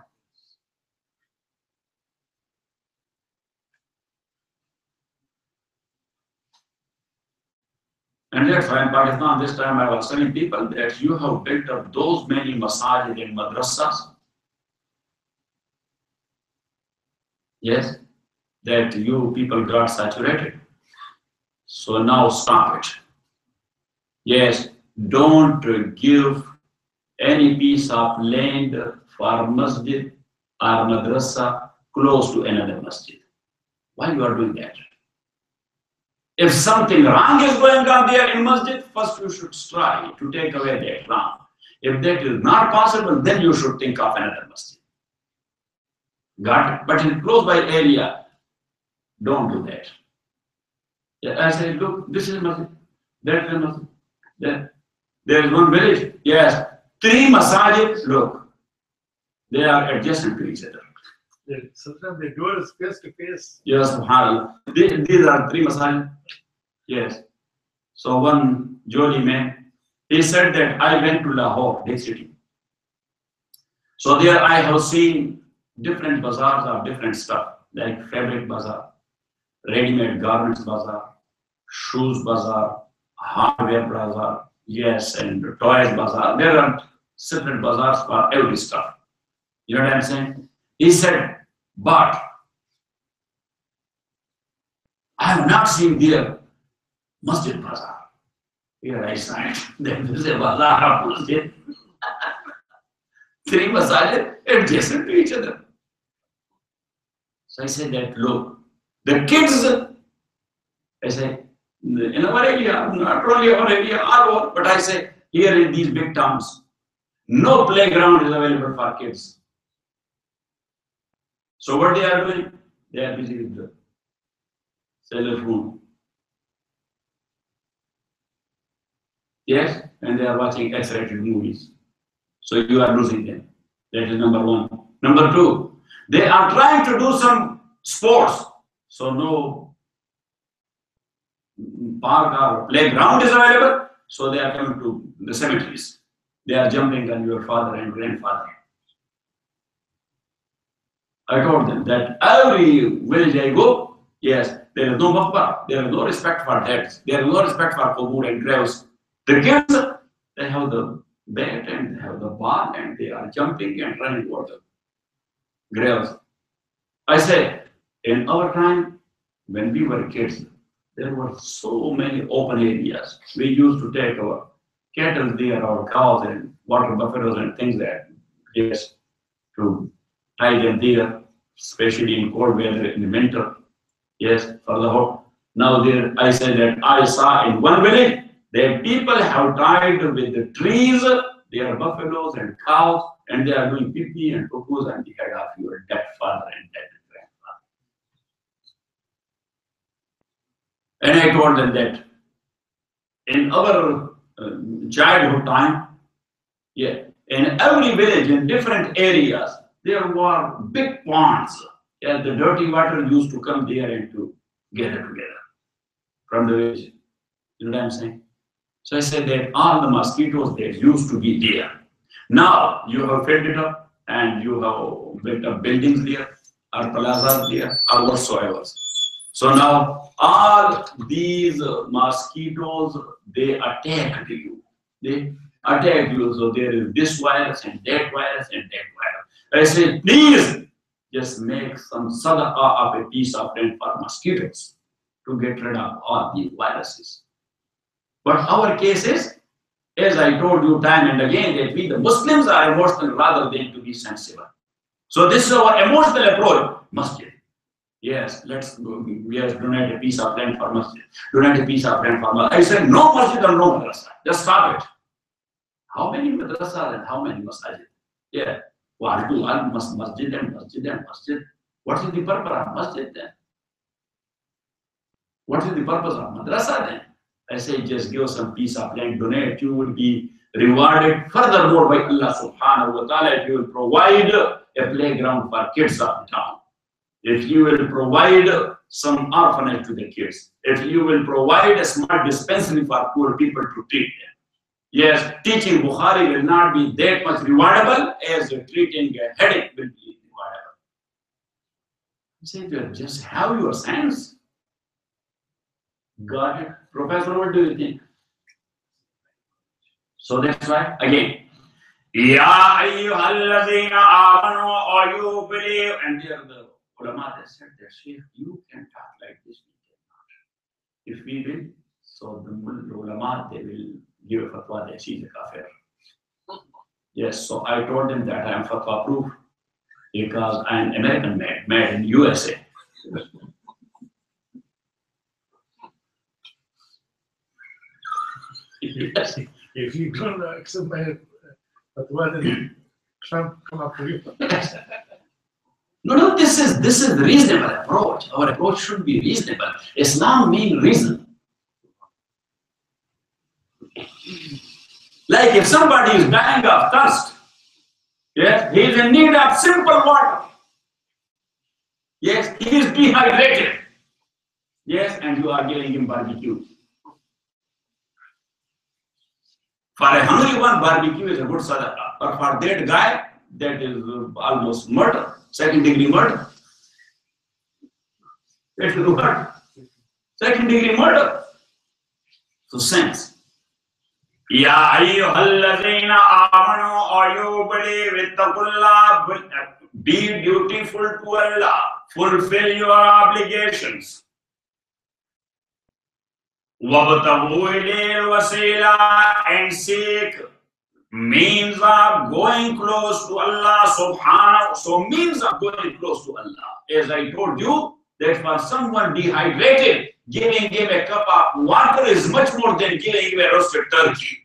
And that's why in Pakistan, this time I was telling people that you have built up those many masajid and madrasas. Yes, that you people got saturated. So now stop it. Yes, don't give any piece of land for masjid or madrasa close to another masjid. Why you are doing that? If something wrong is going on there in masjid, first you should strive to take away that wrong. If that is not possible, then you should think of another masjid. Got it? But in close by area, don't do that. Yeah, I say, look, this is masjid, that is masjid. There is one village, yes, 3 masajid, look, they are adjacent to each other. Yeah, sometimes they do it face to face. Yes, subhanAllah. These are 3 masajid. Yes. So one jolly man, he said that I went to Lahore, big city. So there I have seen different bazaars of different stuff. like fabric bazaar, ready-made garments bazaar, shoes bazaar, hardware bazaar, yes, and toys bazaar. There are separate bazaars for every stuff. You know what I'm saying? He said, but I have not seen there masjid bazaar. Here I signed. Then there is a bazaar of masjid. Three masajid adjacent to each other. So I said that, look, the kids, I say, in our area, not only our area, all over, but I say, here in these big towns, no playground is available for kids. So what they are doing? They are busy with the cellular phone. Yes, and they are watching X-rated movies. So you are losing them. That is number one. Number two, they are trying to do some sports. So no park or playground is available. So they are coming to the cemeteries. They are jumping on your father and grandfather. I told them that every village I go, yes, there is no maqbara, there is no respect for deads, there is no respect for qubur and graves. The kids, they have the bat and they have the ball and they are jumping and running over the graves. I say, in our time, when we were kids, there were so many open areas. We used to take our cattle there, our cows and water buffaloes and things like that, yes, to tie them there, especially in cold weather in the winter. Yes, for the hot. Now there, I said that I saw in one village that people have tied with the trees their buffaloes and cows, and they are doing pee and pupus on the head of your dead father and dead grandfather. And I told them that in our childhood time, yeah, in every village, in different areas, there were big ponds. Yeah, the dirty water used to come there and to gather together from the village. You know what I'm saying? So I said that all the mosquitoes that used to be there, now you have filled it up and you have built up buildings there, or plazas there, or whatsoever. So now all these mosquitoes, they attack you. They attack you. So there is this virus and that virus and that virus. I say, please just make some sadaqah of a piece of land for mosquitoes to get rid of all these viruses. But our case is, as I told you time and again, that we the Muslims are emotional rather than to be sensible. So this is our emotional approach. Masjid. Yes, let's go. Yes, donate a piece of land for masjid. Donate a piece of land for masjid. I said no masjid or no madrasa. Just stop it. How many madrasas and how many masajid? Yeah. Why do all masjid and masjid and masjid? What is the purpose of masjid then? What is the purpose of madrasa then? I say just give some piece of land, donate, you will be rewarded furthermore by Allah subhanahu wa ta'ala. You will provide a playground for kids of the town. If you will provide some orphanage to the kids, if you will provide a smart dispensary for poor people to treat them. Yes, teaching Bukhari will not be that much rewardable as treating a headache will be rewardable. I say, just have your sense. Got it? Professor, what do you think? So that's why, again, Ya ayyuhalladhina amanu, or you believe, and there the ulama they said that Sheikh, you can talk like this, we cannot. If we will, so the ulama they will give a fatwa that she is a kafir. Yes, so I told them that I am fatwa proof because I am American made in USA. Yes. If you don't accept my fatwa, then Trump come up for you. No, this is the reasonable approach. Our approach should be reasonable. Islam means reason. Like if somebody is dying of thirst, yes, he is in need of simple water. Yes, he is dehydrated. Yes, and you are giving him barbecue. For a hungry one, barbecue is a good sadaqah. But for that guy, that is almost murder, second-degree murder. It is what? Second degree murder. So sense. Ya ayyuhallazina amanu, or you believe ittaqullah, be dutiful to Allah, fulfill your obligations. Wabtaghu ilayhi wasila, and seek means of going close to Allah subhanahu. So means of going close to Allah. As I told you, that for someone dehydrated, giving him a cup of water is much more than giving him a roasted turkey.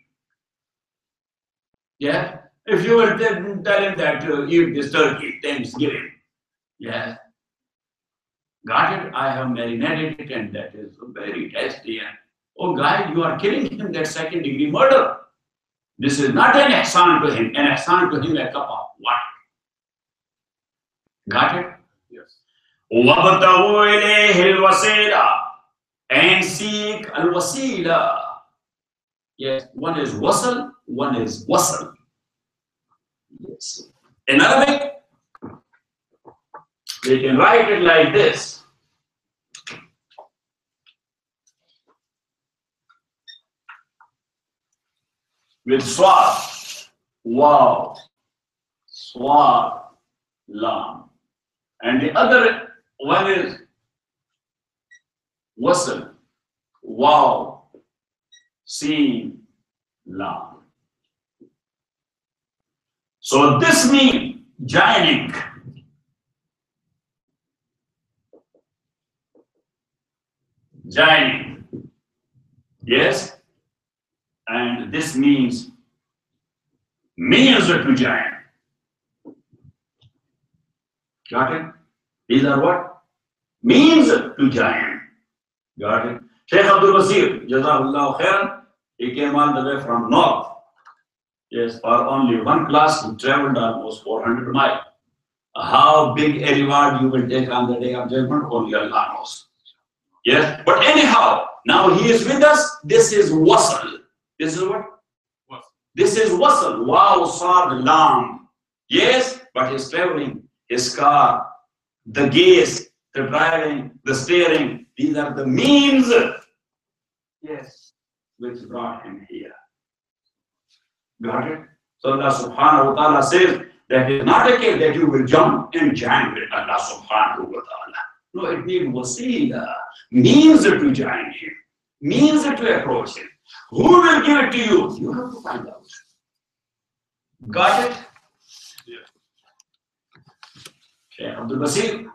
Yeah? If you will tell him that eat this turkey, Thanksgiving. Yeah? Got it? I have marinated it and that is very tasty. And, oh guy, you are killing him, that second degree murder. This is not an ihsan to him. An ihsan to him a cup of water. Got it? Yes. وَابْتَغُوا إِلَيْهِ الْوَسِيلَةَ, and seek al-wasila. Yes, one is wasal, one is wasal. Yes. In Arabic, we can write it like this. With swad, wow, swad, lam. And the other one is wasl, wow, sin, lam. So this means joining. Joining. Yes? And this means to join. Got it? These are what? Means to join. Got it? Sheikh Abdul Basir, Jazahullah Khairan, he came all the way from north. Yes, for only one class, he traveled almost 400 miles. How big a reward you will take on the day of judgment, only Allah knows. Yes, but anyhow, now he is with us. This is wasl. This is what? Wasl. This is wasl. Wow, sad, lam. Yes, but he's traveling, his car, the gaze, the driving, the steering, these are the means, yes, which brought him here. Got it? So Allah subhanahu wa ta'ala says that it's not a case that you will jump and join with Allah subhanahu wa ta'ala. No, it means wasila, means to join him, means to approach him. Who will give it to you? You have to find out. Got it? Yeah. Okay, Abdul Basir.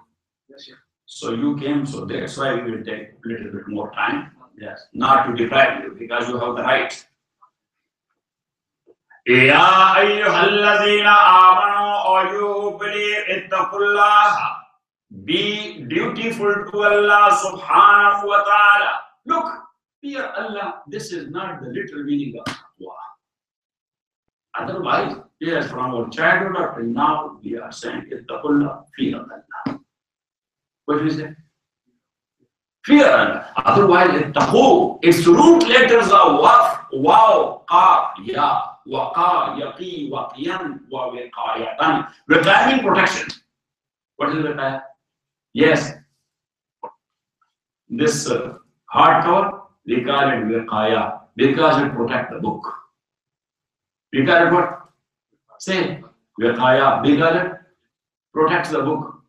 Yes, sir. So you came, so that's why we will take a little bit more time. Yes, not to deprive you because you have the right. Ya ayyuhalladhina amanu, or you believe, ittaqullah, be dutiful to Allah subhanahu wa ta'ala. Look, fear Allah, this is not the literal meaning of taqwa. Otherwise, yes, from our childhood up till now, we are saying ittaqullah, fear Allah. What is it? Fear Allah. Otherwise, ittaqu, its root letters are waf, waw, qaf, ya. Waqa, yaqi, waqiyan, wa wiqayatan. Wiqaya means protection. What is wiqaya? Yes. This hardcover, we call it wiqaya because it protects the book. We call it what? Say, wiqaya, because it protects the book.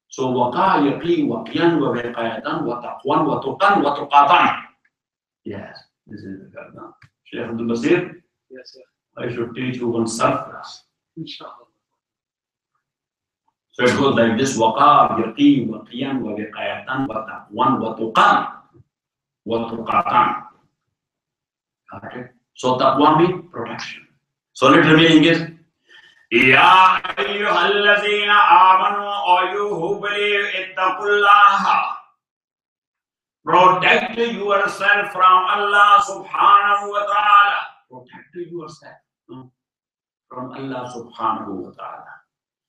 So waqa, yaqi, waqiyan, wa wiqayatan, wa taqwan, wa tuqan, wa tuqatan. Yes, this is the Gardan. Shaykh Abdul Basir. Yes, sir. I should teach you one surplus. Inshallah. So it goes like this: Waqa, yaqi, waqiyan, wa wiqayatan, wa taqwan, wa tuqan, wa tuqatan. Okay. So taqwan means protection. So literal meaning is Ya ayyuhalladhina amanu, or you who believe, ittaqullaha, protect yourself from Allah subhanahu wa ta'ala. Protect yourself from Allah subhanahu wa ta'ala.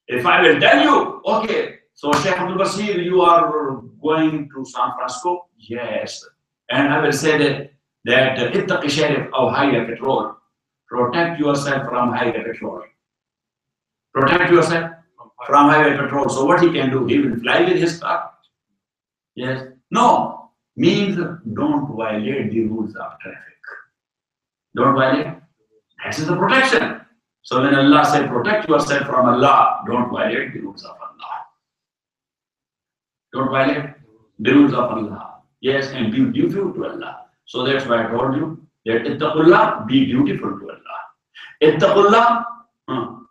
If I will tell you, okay, so Shaykh Abdul Basir, you are going to San Francisco? Yes. And I will say that ittaqi sharif of highway patrol. Protect yourself from highway patrol. Protect yourself from highway patrol. So what he can do? He will fly with his car. Yes. No. Means don't violate the rules of traffic. Don't violate. That is the protection. So when Allah said protect yourself from Allah, don't violate the rules of Allah. Don't violate the rules of Allah. Yes, and be dutiful to Allah. So that's why I told you that ittaqullah, be dutiful to Allah. Ittaqullah,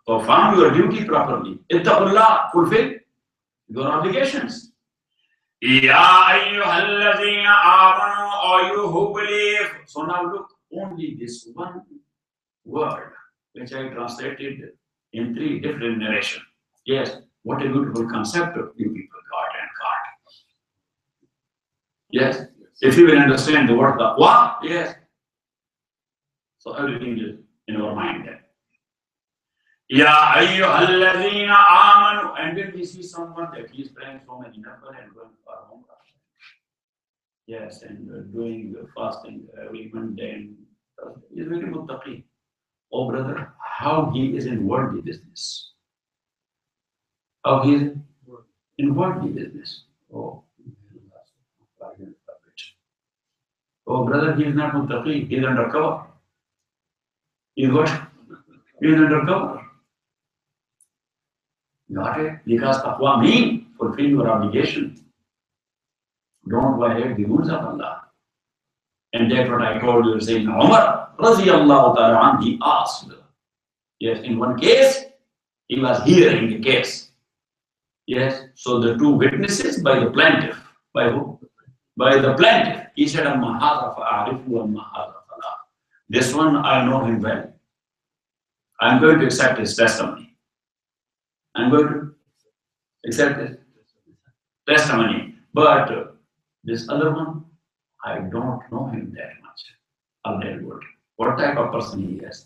perform your duty properly. Ittaqullah, fulfill your obligations. Ya ayyuhalladhina amanu, or you who believe. So now look, only this one word, which I translated in 3 different narrations. Yes, what a beautiful concept you people got and got. Yes, if you will understand the word taqwa, yes. So everything is in our mind then. Ya ayyuhalladhina amanu, and when we see someone that he is praying so many numbers and going for home, yes, and doing fasting every Monday, and he is very muttaqi. Oh brother, how he is in worldly business. How he is in worldly business. Oh brother, he is not muttaqi, he is undercover. He is what? He is undercover. Got it? Because taqwa means fulfill your obligation. Don't violate the rules of Allah. And that's what I told you, saying Umar radiyallahu ta'ala anhu, he asked. Yes, in one case, he was hearing the case. Yes, so the 2 witnesses by the plaintiff. By who? By the plaintiff. He said, this one I know him well. I'm going to accept his testimony. I'm going to accept his testimony. But this other one, I don't know him that much. I'll tell you what type of person he is.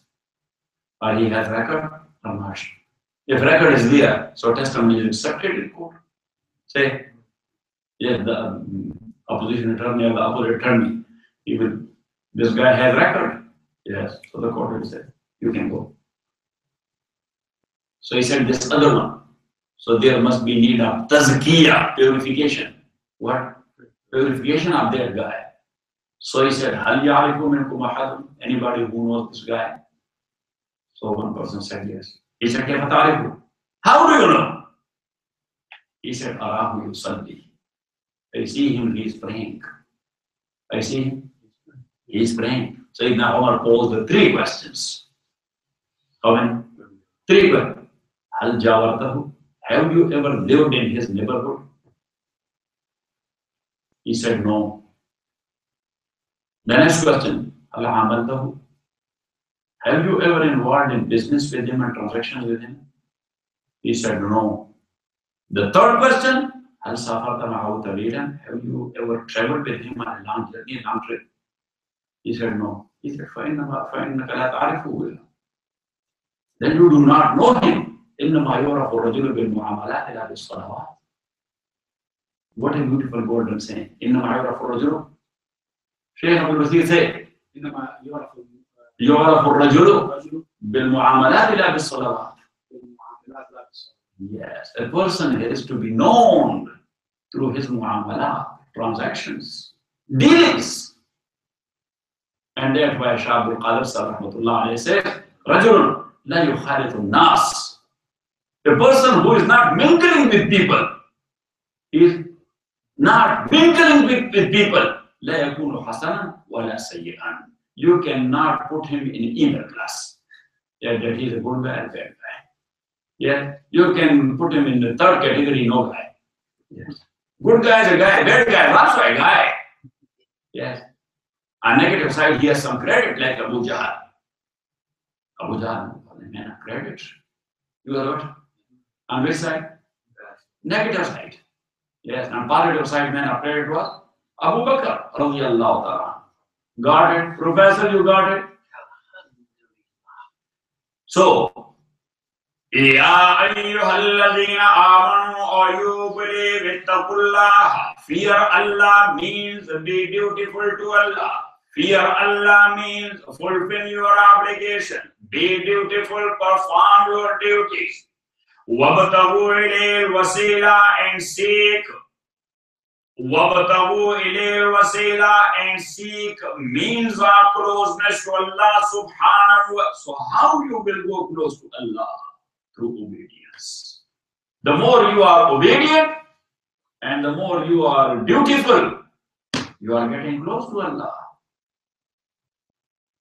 Or he has record or not. If record is there, so testimony is accepted in court. Say, yes, the opposition attorney or the opposite attorney, he will, this guy has record. Yes, so the court will say, you can go. So he said, this other one. So there must be need of tazkiyah, purification. What? Purification of that guy. So he said, Hal ya'rifu minkum ahadun? Anybody who knows this guy? So one person said yes. He said, Kayfa ta'rifu? How do you know? He said, Arahu yusalli. I see him, he is praying. I see him, he is praying. So Ibn Umar posed the 3 questions. How many? 3 questions. Hal jawartahu? Have you ever lived in his neighborhood? He said no. The next question, Hal amaltahu? Have you ever involved in business with him and transactions with him? He said no. The 3rd question, Hal safarta ma'ahu tawilan? Have you ever traveled with him on a long journey, long trip? He said no. He said, فَإِنَّكَ لَا تَعْرِفُهُ. Then you do not know him. إِنَّمَا يُعْرَفُ الرَّجُلُ بِالْمُعَامَلَاتِ لَا بِالصَّلَوَاتِ. What a beautiful golden saying. إِنَّمَا يُعْرَفُ الرَّجُلُ. Shaykh Abdul Basir said, إِنَّمَا يُعْرَفُ الرَّجُلُ بِالْمُعَامَلَاتِ لَا بِالصَّلَوَاتِ. Yes, a person is to be known through his mu'amalat, transactions, dealings. And that's why Shah Abdul Qadir rahmatullah alayhi says, Rajulun la yukhalithu nas. A person who is not mingling with people, he is not mingling with people, la yakunu hasanan wa la sayyi'an. You cannot put him in either class. Yeah, that he is a good guy and bad guy. Yeah, you can put him in the 3rd category, no guy. Yes. Good guy is a guy, bad guy is also a guy. Yes. On negative side, he has some credit, like Abu Jahl. Abu Jahl, a man of credit. You are what? On which side? Negative side. Yes, on positive side, man of credit was Abu Bakr, radiyallahu ta'ala. Got it? Professor, you got it? So, Ya ayyuhalladhina amanu, or you believe, ittaqullah. Fear Allah means be dutiful to Allah. Fear Allah means fulfill your obligation. Be dutiful, perform your duties. Wabtaghu ilayhi wasila, and seek وَابْتَغُوا إِلَيْهِ الْوَسِيلَةَ, and seek means of closeness to Allah subhanahu wa ta'ala. So how you will go close to Allah? Through obedience. The more you are obedient and the more you are dutiful, you are getting close to Allah.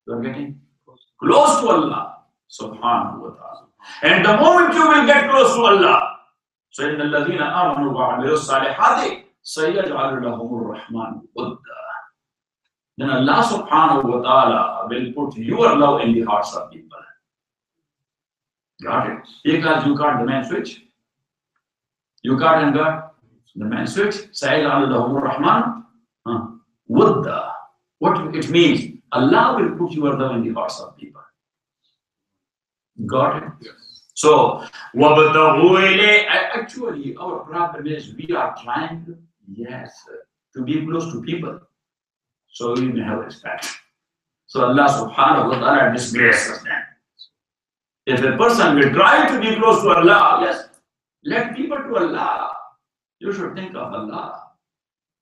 You are getting close to Allah subhanahu wa ta'ala. And the moment you will get close to Allah, so in الَّذِينَ آمَنُوا وَعَمِلُوا الصَّالِحَاتِ سَيَجْعَلُ لَهُمُ الرَّحْمَنُ وُدًّا. Then Allah subhanahu wa ta'ala will put your love in the hearts of people. Got it? Because you got the main switch. You got and got the main switch. سَيَجْعَلُ لَهُمُ الرَّحْمَنُ وُدًّا. What it means, Allah will put your love in the hearts of people. Got it? Yes. So, actually, our problem is we are trying, yes, to be close to people. So we may have respect. So Allah subhanahu wa ta'ala disgraces them. If a person will try to be close to Allah, yes, let people to Allah. You should think of Allah.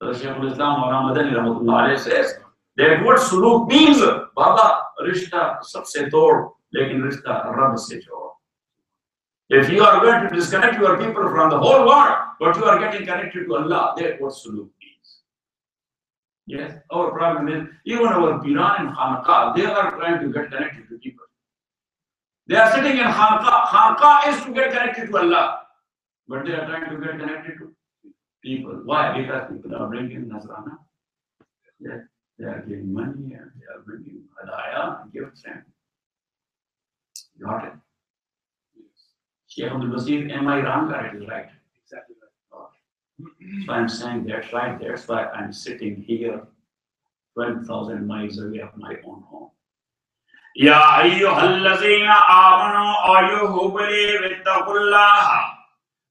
So Shaykh al-Islam wa Ramadani rahmatullah alayhi says that what suluk means, Baba, rishta sabse tod, lekin rishta Rabb se jod. If you are going to disconnect your people from the whole world, but you are getting connected to Allah, that's what suluk means. Yes, our problem is, even our Piran and Khanqa, they are trying to get connected to people. They are sitting in Khanqa. Khanqa is to get connected to Allah, but they are trying to get connected to people. Why? Because people are bringing Nazrana. Yes, they are giving money and they are bringing hadaya and gifts and got it. Shaykh Abdul Basir, am I wrong or it is right? Exactly right. Okay. So I'm saying that's right. That's why I'm sitting here 12,000 miles away of my own home. Ya ayyuhallazina amanu, or you who believe, ittaqullah,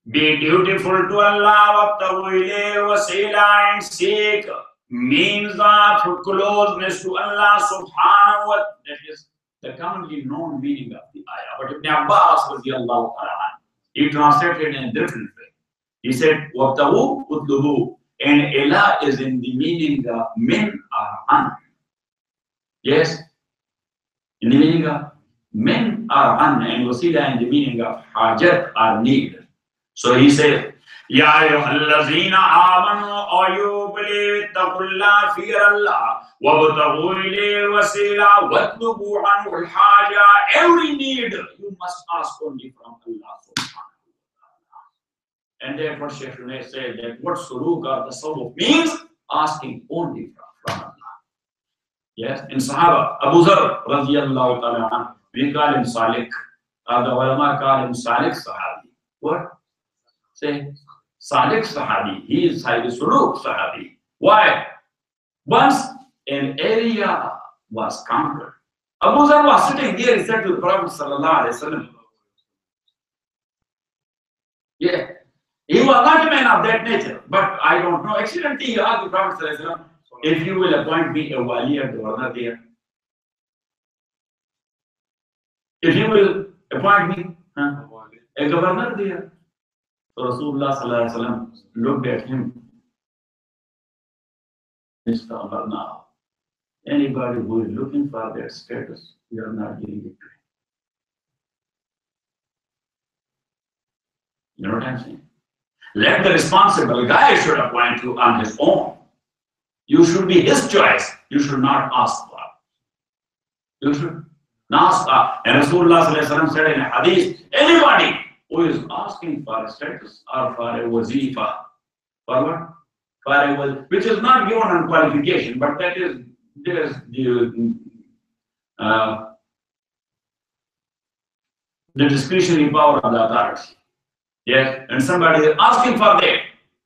be dutiful to Allah, wabtaghu ilayhi wasila, and seek means of closeness to Allah subhanahu wa ta'ala. That is the commonly known meaning of the ayah. But Ibn Abbas radiallahu ta'ala, he translated in a different way. He said, wabtaghu utlubu, and ilah is in the meaning of min or an. Yes? In the meaning of min or an, and wasila in the meaning of hajat or need. So he said, Ya ayyuhallazina amanu, or you believe, ittaqullah, fear Allah, wabtaghu ilayhi al-wasila, watlubu anhu al-haja. Every need you must ask only from Allah subhanahu wa ta'ala. And therefore Shaykh Runay said that what suluk or the tasawwuf means, asking only from Allah. Yes, in Sahaba, Abu Zar radiyallahu ta'ala, we call him Salik. The ulama call him Salik Sahabi. What? Say, Salik Sahabi. He is Sahib Suluk Sahabi. Why? Once an area was conquered. Abu Zar was sitting there, he said to the Prophet sallallahu alaihi wasallam, yeah, he was not a man of that nature, but I don't know. Accidentally, he asked the Prophet sallallahu alaihi wasallam, if you will appoint me a wali or governor there. If you will appoint me a governor there. So Rasulullah sallallahu alaihi wasallam looked at him. Mr. Umar, now, anybody who is looking for that status, you are not giving it to him. You know what I'm saying? Let the responsible guy should appoint you on his own. You should be his choice. You should not ask for. You should not ask for. And Rasulullah sallallahu alaihi wasallam said in a hadith, anybody who is asking for a status or for a wazifa, for what? For a which is not given on qualification, but that is there's the discretionary power of the authority. Yes, and somebody is asking for that.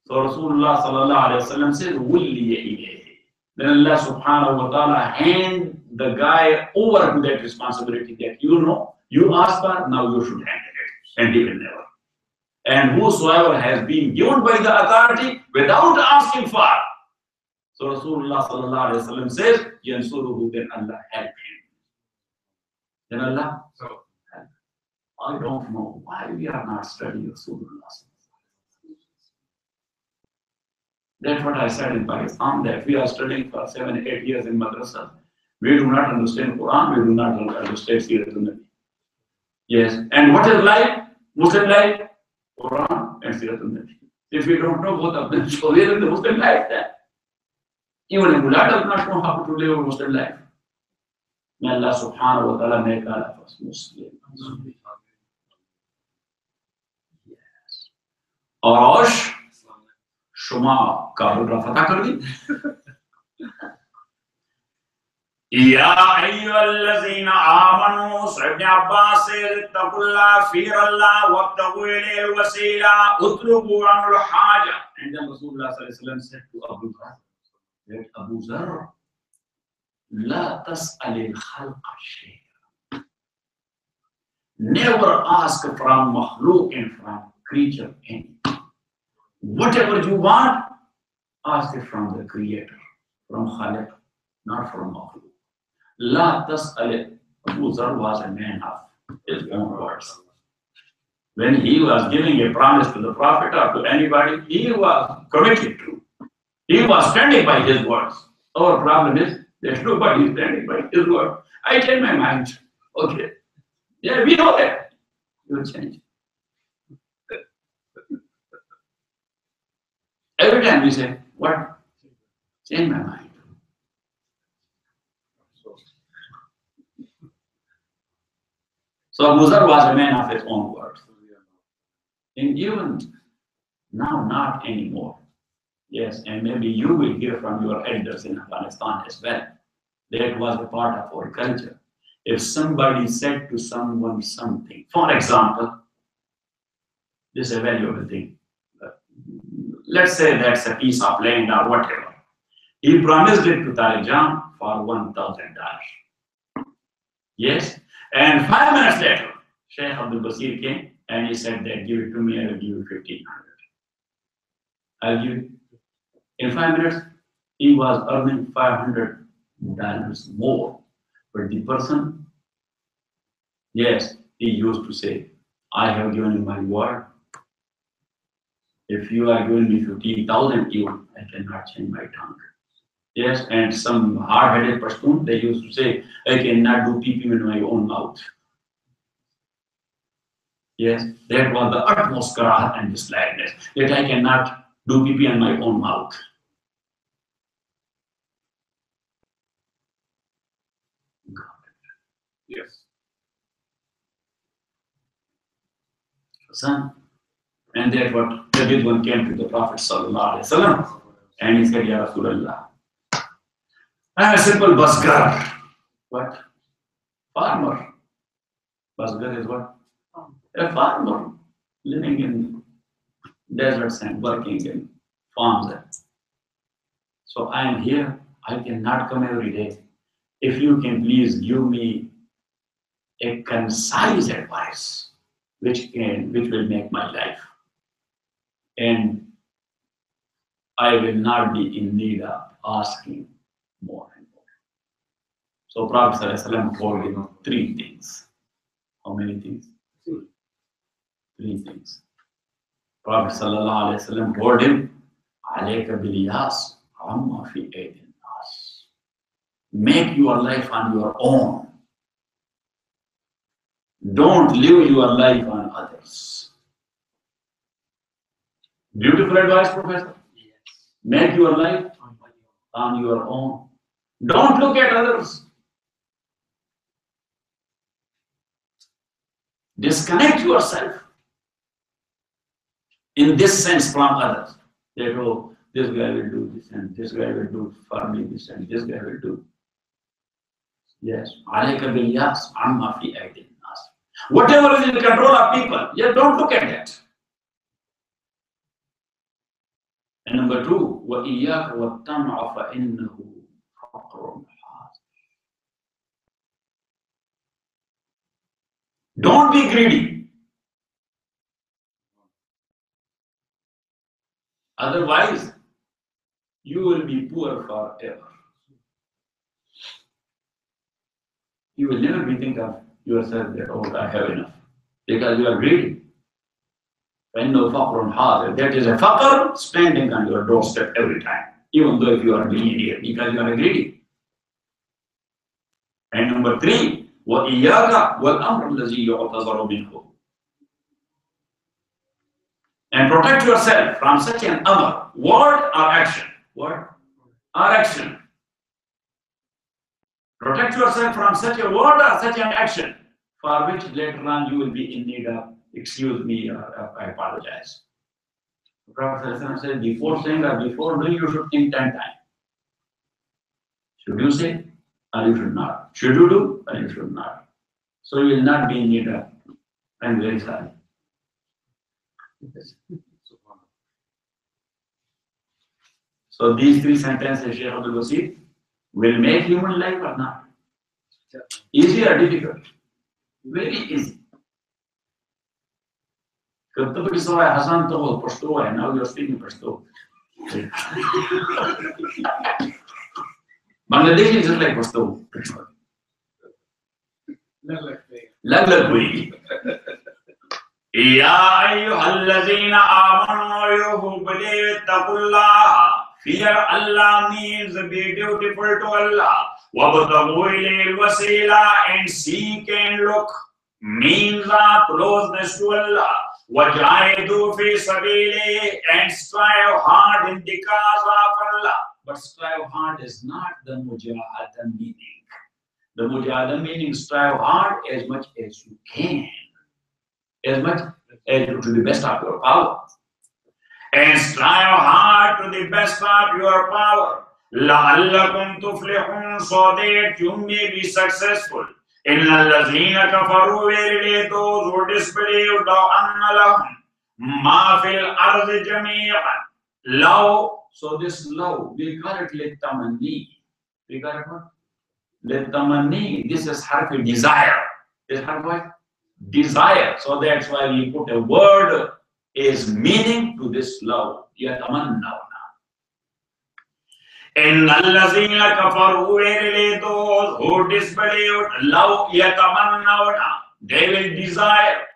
So Rasulullah sallallahu alaihi wasallam says, "Wulliya ilayhi." Then Allah subhanahu wa ta'ala hand the guy over to that responsibility that you asked for, now you should handle it, and he will never. And whosoever has been given by the authority without asking for, so Rasulullah sallallahu alaihi wasallam says, "Yansuruhu," then Allah help him. Then Allah. So I don't know why we are not studying Rasulullah. That's what I said in Pakistan, that we are studying for 7, 8 years in madrasa. We do not understand Quran, we do not understand Siratul Nabi. Yes, and what is life? Muslim life? Quran and Siratul Nabi. If we don't know both of them, so where is the Muslim life then? Even a mullah does not know how to live a Muslim life. May Allah subhanahu wa ta'ala make all of us Muslims. Yes. Arash, Shuma, Kabul Rafata Kardi. Ya ayyuhallazina amanu, Saheb Ibn Abbas says, Ittaqullah, fear Allah, wabtaghu ilayhi al-wasila, utlubu anhu al-haja. And then Rasulullah sallallahu alayhi wa sallam said to Abu Dhar, that Abu Dhar, La tas'alil khalqa shay'a. Never ask from makhluk and from creature anything. Whatever you want, ask it from the Creator, from Khaliq, not from makhluk. La tas'alil. Abu Dhar was a man of his own words. When he was giving a promise to the Prophet or to anybody, he was committed to. He was standing by his words. Our problem is that nobody is standing by his word. I change my mind. Okay. Yeah, we know that. You will change. Every time we say, what? Change my mind. So Abu Dhar was a man of his own words. And even now, not anymore. Yes, and maybe you will hear from your elders in Afghanistan as well. That was a part of our culture. If somebody said to someone something, for example, this is a valuable thing. Let's say that's a piece of land or whatever. He promised it to Taliban for $1,000. Yes, and 5 minutes later, Sheikh Abdul Basir came and he said that give it to me, I will give you 1,500. I'll give it. In 5 minutes, he was earning $500 more. But the person, yes, he used to say, I have given you my word. If you are giving me 15,000 even, I cannot change my tongue. Yes, and some hard-headed person, they used to say, I cannot do pee in my own mouth. Yes, that was the utmost karahat and dislikeness, that I cannot do pee in my own mouth. Yes. Son, and that what the big one came to the Prophet sallallahu alaihi wasallam, and he said, Ya Rasulullah, I am a simple basgar. What? Farmer. Basgar is what? A farmer living in deserts and working in farms. So I am here. I cannot come every day. If you can please give me a concise advice, which will make my life, and I will not be in need of asking more and more. So Prophet ﷺ told him 3 things. How many things? 3 things. Prophet ﷺ told him, "Alayka bil yas amma fi aydin nas." Make your life on your own. Don't live your life on others. Beautiful advice, Professor. Yes. Make your life on your own. Don't look at others. Disconnect yourself in this sense from others. That, oh, this guy will do this and this guy will do for me this and this guy will do. Yes. Alayka bil yas amma fi aydin nas. Whatever is in the control of people, yeah, don't look at that. And number 2, وَإِيَّاكَ وَالطَّمْعَ فَإِنَّهُ فَقْرٌ حَاضِرٌ. Don't be greedy. Otherwise, you will be poor forever. You will never be thinking of yourself that, oh, I have enough. Because you are greedy. That is a faqr standing on your doorstep every time, even though if you are a millionaire, because you are greedy. And number 3, وَإِيَّاكَ وَالْأَمْرَ الَّذِي يُعْتَذَرُ مِنْهُ. And protect yourself from such an amr, word or action. Word or action. Protect yourself from such a word or such an action for which later on you will be in need of, excuse me, or I apologize. The Prophet said, before saying or before doing, you should think 10 times. Should you say or you should not? Should you do or you should not? So you will not be in need of. I'm very sorry. So these 3 sentences, Shaykh Abdul Waseed, will make human life or not? Easy or difficult? Very easy. Hassan told Pashto, and now you're speaking Pashto. Bangladesh is just like Pashto. Lag. Ya ayyuhallazina amanu you believe taqullah. Fear Allah means be dutiful to Allah. Wabtaghu ilayhi al-wasila, and seek and look means closeness to Allah. Wajahidu fi sabili, and strive hard in the cause of Allah. But strive hard is not the mujahada meaning. The mujahada meaning strive hard as much as you can, as much as to the best of your power. And strive hard to the best of your power. لَعَلَّكُمْ تُفْلِحُونَ, so that you may be successful. إِنَّ الَّذِينَ كَفَرُوا, verily those who disbelieve, لَوْ أَنَّ لَهُمْ مَا فِي الْأَرْضِ جَمِيعًا. Law, so this law, we call it لِلتَّمَنِّي. We call it what? لِلتَّمَنِّي. This is harfi desire. This harfi what? Desire. So that's why we put a word is meaning to this law. يَتَمَنَّوْنَ. إِنَّ الَّذِينَ كَفَرُوا, verily those who disbelieved, لَوْ يَتَمَنَّوْنَ, they will desire,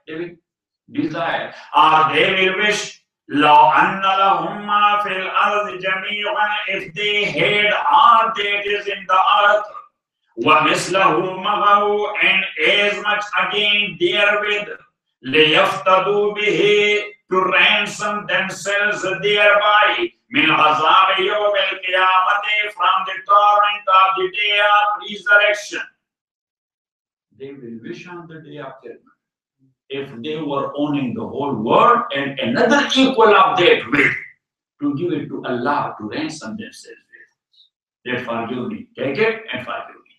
or they will wish, لَوْ أَنَّ لَهُمْ مَا فِي الْأَرْضِ جَمِيعًا, if they had all that is in the earth, وَمِثْلَهُ مَعَهُ, and as much again therewith, لِيَفْتَدُوا بِهِ, to ransom themselves thereby, min azab yawm al-qiyamah, from the torrent of the day of resurrection. They will wish on the day of judgment if they were owning the whole world and another equal of that with, to give it to Allah to ransom themselves with. That forgive me, take it and forgive me.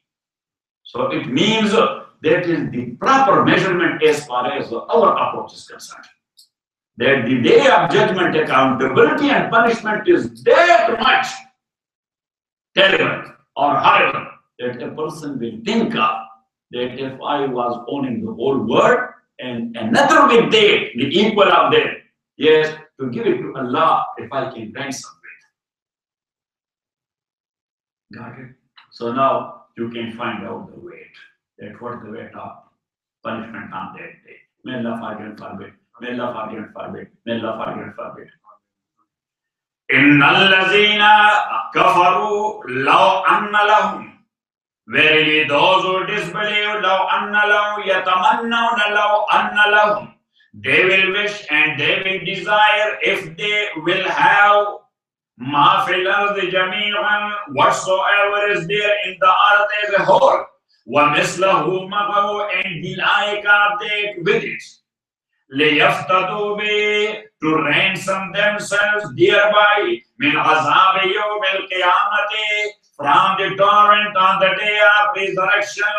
So it means that is the proper measurement as far as our approach is concerned. That the day of judgment, accountability and punishment is that much terrible or horrible that a person will think of that if I was owning the whole world and another with that, the equal of that, yes, to give it to Allah if I can ransom it. Got it? So now you can find out the weight. That what the weight of punishment on that day. May Allah forgive and forbid. May Allah forgive and forbid. May Allah forgive and forbid. إِنَّ الَّذِينَ كَفَرُوا لَوْ أَنَّ لَهُمْ, verily those who disbelieve, لَوْ أَنَّ لَهُمْ يَتَمَنَّوْنَ لَوْ أَنَّ لَهُمْ, they will wish and they will desire if they will have مَا فِي الْأَرْضِ جَمِيعًا, whatsoever is there in the earth as a whole, وَمِثْلَهُ مَعَهُ, and the like of that with it, لِيَفْتَدُوا بِهِ, to ransom themselves thereby, مِنْ عَذَابِ يَوْمِ الْقِيَامَةِ, from the torrent on the day of resurrection,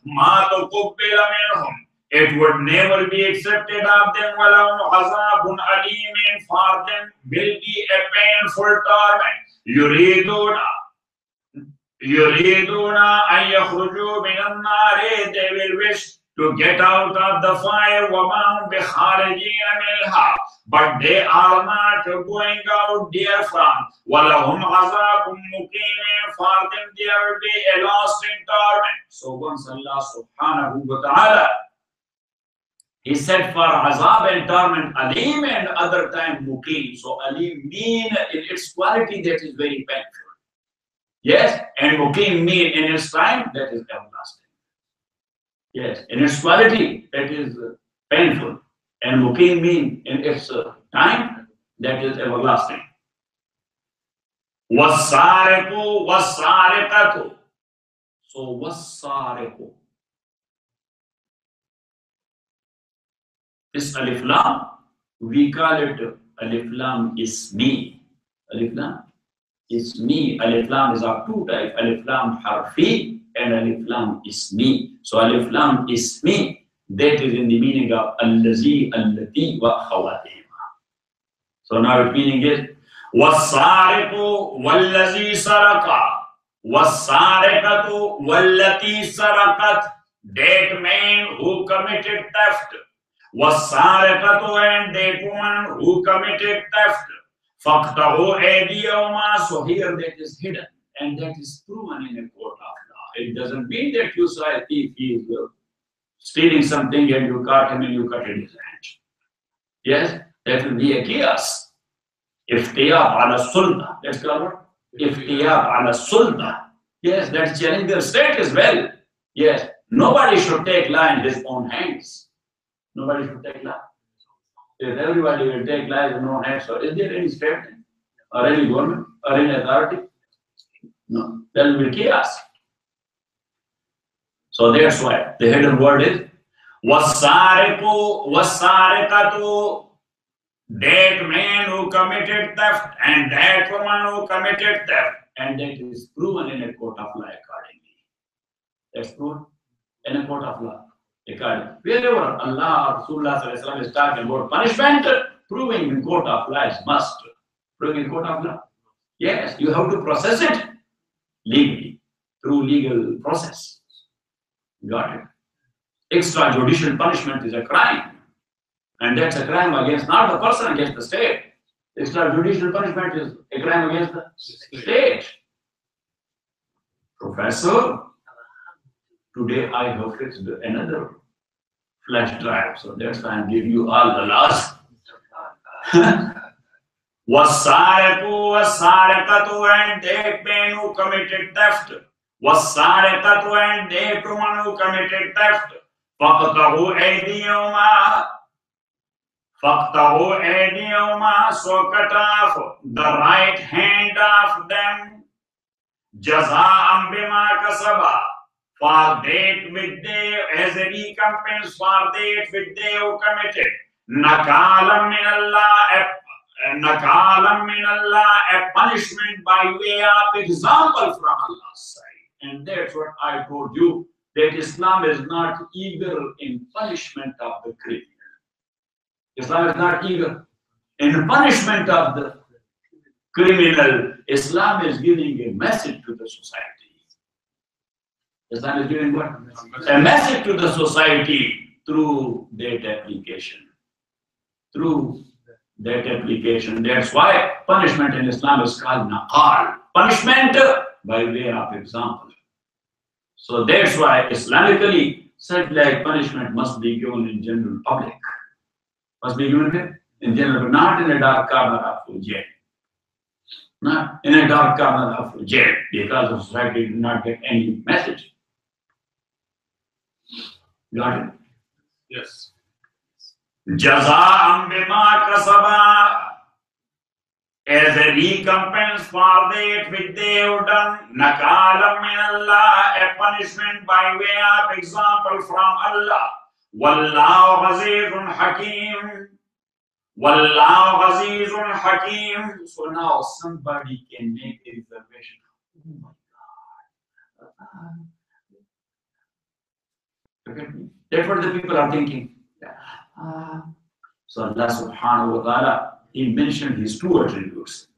مَا تُقُبِّلَ مِنْهُمْ, it would never be accepted of them, وَلَهُمْ عَذَابٌ أَلِيمٌ, for them will be a painful torment. يُرِيدُونَ أَن يَخْرُجُوا مِنَ النَّارِ, they will wish to get out of the fire, وَمَا هُمْ بِخَارِجِينَ مِنْهَا, but they are not going out therefrom. وَلَهُمْ عَذَابٌ مُقِيمٌ, for them there will be a lasting torment. So once Allah subhanahu wa ta'ala He said for azab and torment, alim, and other time muqim. So alim mean in its quality that is very painful. Yes, and muqim mean in its time that is everlasting. Yes, in its quality that is painful, and muqim mean in its time that is everlasting. Wasariqu wasariqatu. So wasariqu. This alif lam, we call it alif lam ismi. Alif lam ismi. Alif lam is of two types, alif lam harfi and alif lam ismi. So alif lam ismi, that is in the meaning of allazi, allati wa khawatihima. So now its meaning is wasariqu wallazi saraqa wasariqatu wallati saraqat. That man who committed theft. وَالسَّارِقَةُ, and that woman who committed theft. فَقْطَعُوا أَيْدِيَهُمَا. So here that is hidden, and that is proven in a court of law. It doesn't mean that you saw a thief, he is stealing something and you caught him and you cut his hand. Yes, that will be a chaos. Iftiyab ala sulta. That's called Iftiyab ala sulta. Yes, that's challenging the state as well. Yes, nobody should take law in his own hands. Nobody should take law. If everybody will take law in their own hands, so is there any state or any government or any authority? No, that will be chaos. So that's why the hidden word is wasariqu wasariqatu. That man who committed theft and that woman who committed theft, and that is proven in a court of law accordingly. That's proven in a court of law. Wherever Allah or Rasulullah is talking about punishment, proving in court of law is must. Proving in court of law. Yes, you have to process it legally, through legal process. Got it? Extrajudicial punishment is a crime. And that's a crime against not the person, against the state. Extrajudicial punishment is a crime against the state. Professor, today I have fixed another flash drive, so that's why I'm giving you all the laws. Wasariqu wasariqatu, and that man who committed theft. Wasariqatu, and that woman who committed theft. Faqtahu aydiyahuma. Faqtahu aydiyahuma, so cut off the right hand of them. Jaza'an bima kasaba. For that which they, as a recompense for that which they have committed. Nakalam min Allah, a punishment by way of example from Allah's side. And that's what I told you, that Islam is not eager in punishment of the criminal. Islam is not eager in punishment of the criminal. Islam is giving a message to the society. Islam is giving what? A message to the society through that application. Through that application. That's why punishment in Islam is called naqal. Punishment by way of example. So that's why Islamically such like punishment must be given in general public. Must be given in general, but not in a dark corner of jail. Not in a dark corner of jail, because the society did not get any message. Got it? Yes. Jaza'an bima kasaba, as a recompense for that which they have done. Nakalam min Allah, a punishment by way of example from Allah. Wallahu azizun hakim. Wallahu azizun hakim. So now somebody can make a reservation. Oh my God. That's what the people are thinking. So Allah subhanahu wa ta'ala, He mentioned His two attributes.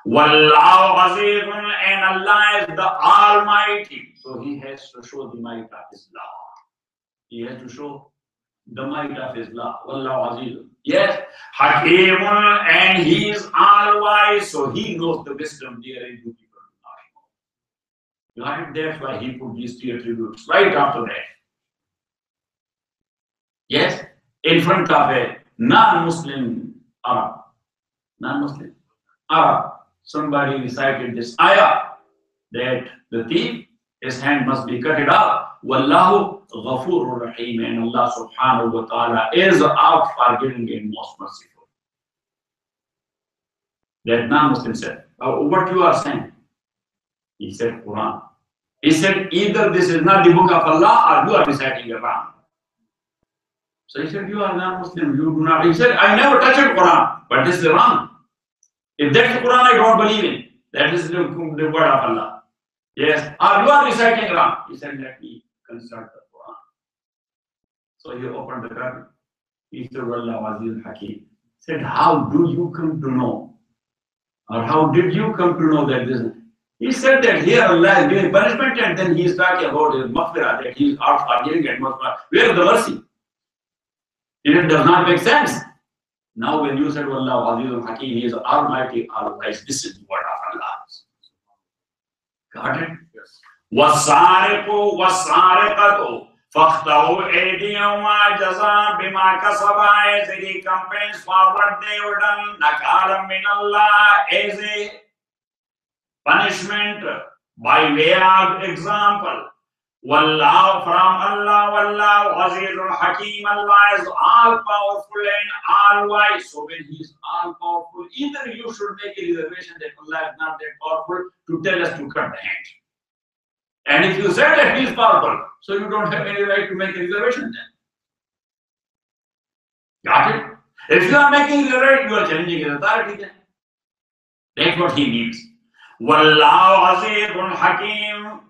Wallahu azizun, and Allah is the Almighty. So He has to show the might of His law. He has to show the might of His law. Wallahu azizun. Yes. Hakimun, and He is all-wise. So He knows the wisdom there in you people do not know. Right? That's why He put these three attributes right after that. Yes. in front of a non-Muslim Arab. Non-Muslim Arab. Somebody recited this ayah that the thief, his hand must be cut off. Wallahu ghafurur rahim, and Allah subhanahu wa ta'ala is out forgiving and most merciful. That non-Muslim said, what you are saying? He said Quran. He said either this is not the book of Allah or you are reciting it wrong. So he said, you are non-Muslim, you do not. He said, I never touched Quran, but this is wrong. If that's the Quran, I don't believe in. That is the word of Allah. Yes, or you are reciting wrong. He said, let me consult the Quran. So he opened the Quran. He said, Wallah Aziz Hakim. Said, how do you come to know? Or how did you come to know that this is? He said that here Allah is giving punishment, and then he is talking about his maghfirah, that he is out forgiving and maghfirah. Where is the mercy? It does not make sense. Now when you said Wallah Azizul Hakim, he is almighty, all wise. This is the word of Allah. Got it? Yes. وَالسَّارِقُ وَالسَّارِقَةُ فَاقْطَعُوا أَيْدِيَهُمَا جَزَاءً بِمَا كَسَبَا, as a recompense for what they have done. نَكَالًا مِنَ اللَّهِ, as a punishment by way of example. Wallahu, from Allah, Wallahu Azizul Hakim, Allah is all powerful and all wise. So when he is all powerful, either you should make a reservation that Allah is not that powerful to tell us to cut the hand. And if you say that he is powerful, so you don't have any right to make a reservation then. Got it? If you are making a reservation, you are challenging his authority then. That's what he means. Wallahu Azizul Hakim.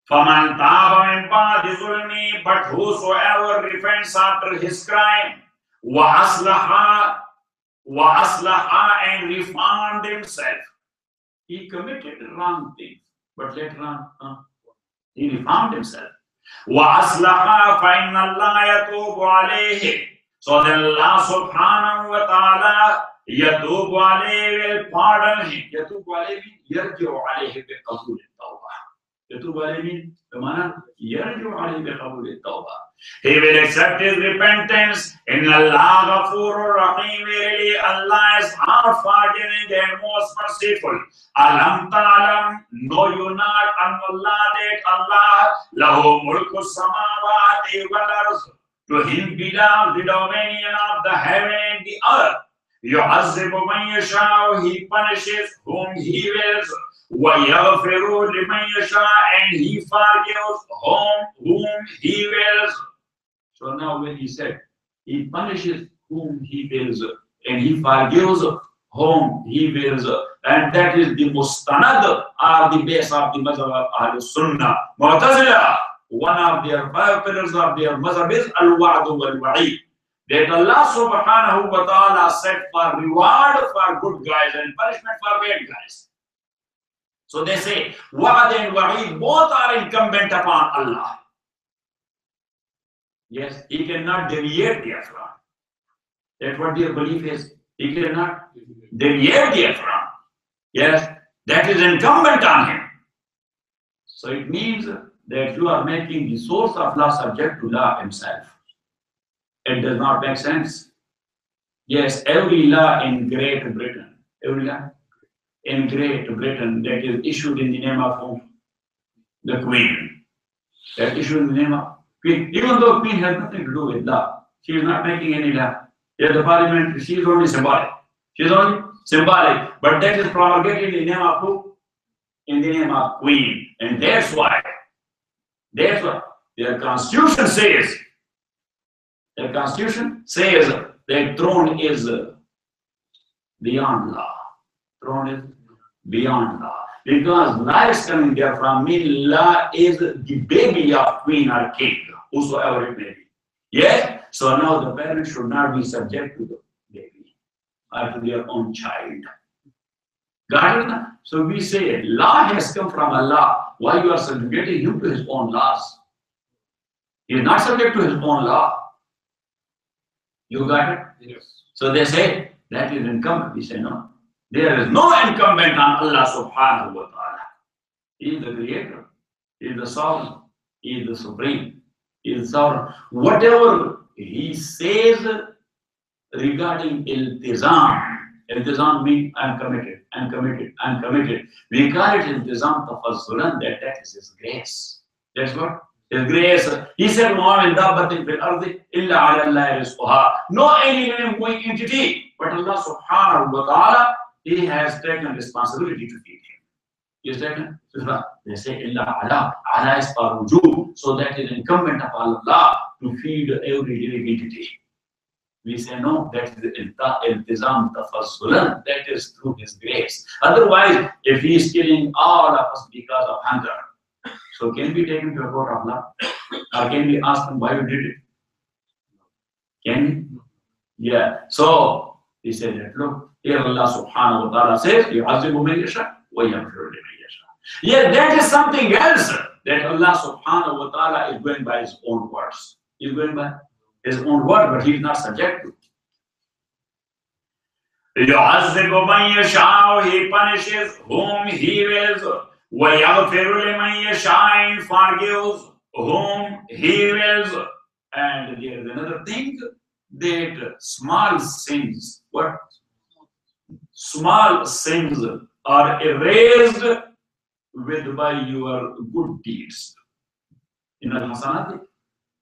فَمَنْ تَابَ مِنْ بَعْدِ ظُلْمِهِ, but whosoever repents after his crime, وَأَصْلَحَ and reformed himself. He committed wrong things, but later on, he reformed himself. وَأَصْلَحَ فَإِنَّ اللَّهَ يَتُوبُ عَلَيْهِ. So then Allah subhanahu wa ta'ala يَتُوبُ عَلَيْهِ will pardon him. يَتُوبُ عَلَيْهِ يَرْجِعُ عَلَيْهِ بِقَبُولِ التَّوْبَةِ. يتوب عليه means بمعنى يرجع عليه بقبول التوبة. He will accept his repentance. إن الله غفور رحيم. Really, Allah is all forgiving and most merciful. ألم تعلم, know you not, أن Allah, that Allah له ملك السماوات والأرض, to him belongs the dominion of the heaven and the earth. يعذب من يشاء, he punishes whom he wills. وَيَغْفِرُ لِمَنْ يَشَاءُ, and he forgives whom he wills. So now when he said, he punishes whom he wills, and he forgives whom he wills, and that is the mustanad, or the base of the mazhab of Ahlul Sunnah. Mu'tazila, one of their 5 pillars of their mazhab is al-wa'd wal-wa'id. That Allah subhanahu wa ta'ala said for reward for good guys and punishment for bad guys. So they say, Wa'ad and Wa'id both are incumbent upon Allah. Yes, he cannot deviate therefrom. That's what their belief is. He cannot deviate therefrom. Yes, that is incumbent on him. So it means that you are making the source of law subject to law himself. It does not make sense. Yes, every law in Great Britain, every law in Great Britain that is issued in the name of whom? The Queen. That issued in the name of Queen. Even though Queen has nothing to do with law, she is not making any law. Yet the Parliament, she is only symbolic. She is only symbolic. But that is promulgated in the name of who? In the name of Queen. And that's why their constitution says, that throne is beyond law. Throne is beyond law. Because law is coming there from me, law is the baby of queen or king, whosoever it may be. Yes? So now the parents should not be subject to the baby or to their own child. Got it? So we say law has come from Allah. Why you are subjugating him to his own laws? He is not subject to his own law. You got it? Yes. So they say that is incumbent. We say no. There is no incumbent on Allah subhanahu wa ta'ala. He is the creator. He is the sovereign. He is the supreme. He is sovereign. Whatever he says regarding iltizam. Iltizam means I'm committed, I'm committed, I'm committed. We call it iltizam tafazzulan, that is his grace. That's what? His grace. He said, no any living going entity, but Allah subhanahu wa ta'ala, He has taken responsibility to feed him. He has taken, they say, illa ala, ala is for wujub, so that is incumbent upon Allah to feed every living entity. We say no, that is iltizam tafazzulan, that is through His grace. Otherwise, if He is killing all of us because of hunger, so can we take him to a court of law? Or can we ask him why you did it? Can we? Yeah. So he said that, look, here Allah subhanahu wa ta'ala says, يُعَذِّبُ مَن يَشَاءُ وَيَغْفِرُ لِمَن يَشَاءُ. Yeah, that is something else that Allah subhanahu wa ta'ala is going by His own words. He is going by His own word, but He is not subject to. يُعَذِّبُ مَن يَشَاءُ, He punishes whom He wills. وَيَغْفِرُ لِمَن يَشَاءُ, forgives whom He wills. And there is another thing, that small sins, what? Small sins are erased by your good deeds. In al-hasanati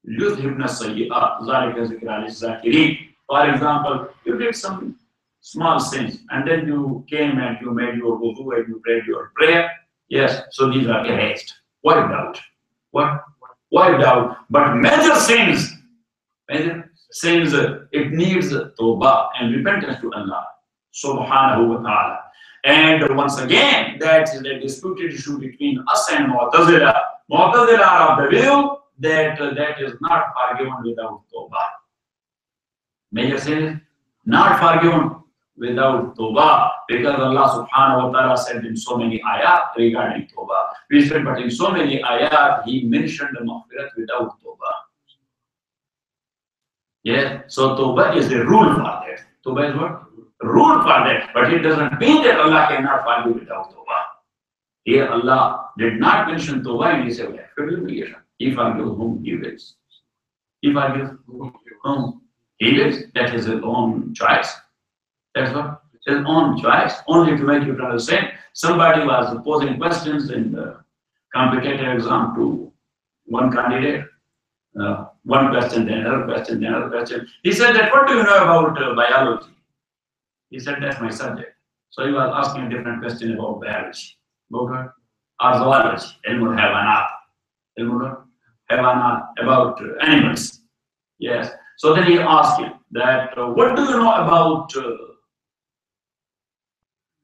yudhibna as-sayyi'at, zalika zikra lis-zakirin. For example, you did some small sins and then you came and you made your wudu and you prayed your prayer. Yes, so these are erased. Wiped out. What? Wiped out. But major sins, it needs tawbah and repentance to Allah subhanahu wa ta'ala. And once again, that is the disputed issue between us and Mu'tazila. Mu'tazila are of the view that that is not forgiven without tawbah. Major sins, not forgiven without tawbah, because Allah subhanahu wa ta'ala said in so many ayat regarding tawbah. We said, but in so many ayat, He mentioned the maghfirat without tawbah. Yeah, so tawbah is a rule for that. Tawbah is what? Rule for that, but it doesn't mean that Allah cannot forgive without tawbah. Here Allah did not mention tawbah and He said, He forgives whom He wills. He forgives whom He wills. That is His own choice. That's what? His own choice. Only to make you understand. Somebody was posing questions in the competitive exam to one candidate. One question, then another question, then another question. He said that, what do you know about biology? He said, that's my subject. So he was asking a different question about biology. About what? Or zoology. Ilmul Haywanat. Ilmul Haywanat, about animals. Yes. So then he asked him that, what do you know about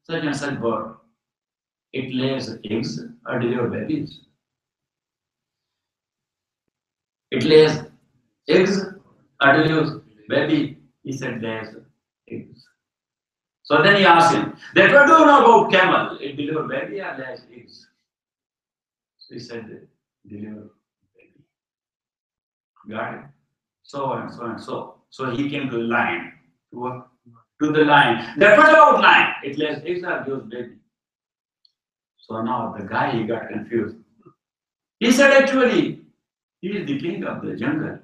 such and such bird? It lays eggs or delivers babies. It lays eggs or delivers baby. He said, lays eggs. So then he asked him, that what do you know about camel? It delivers baby or lays eggs? So he said, deliver baby. Got it? So and so and so. So he came to the lion. To what? To the lion. That what about lion? It lays eggs or gives baby. So now the guy, he got confused. He said, actually, he is the king of the jungle.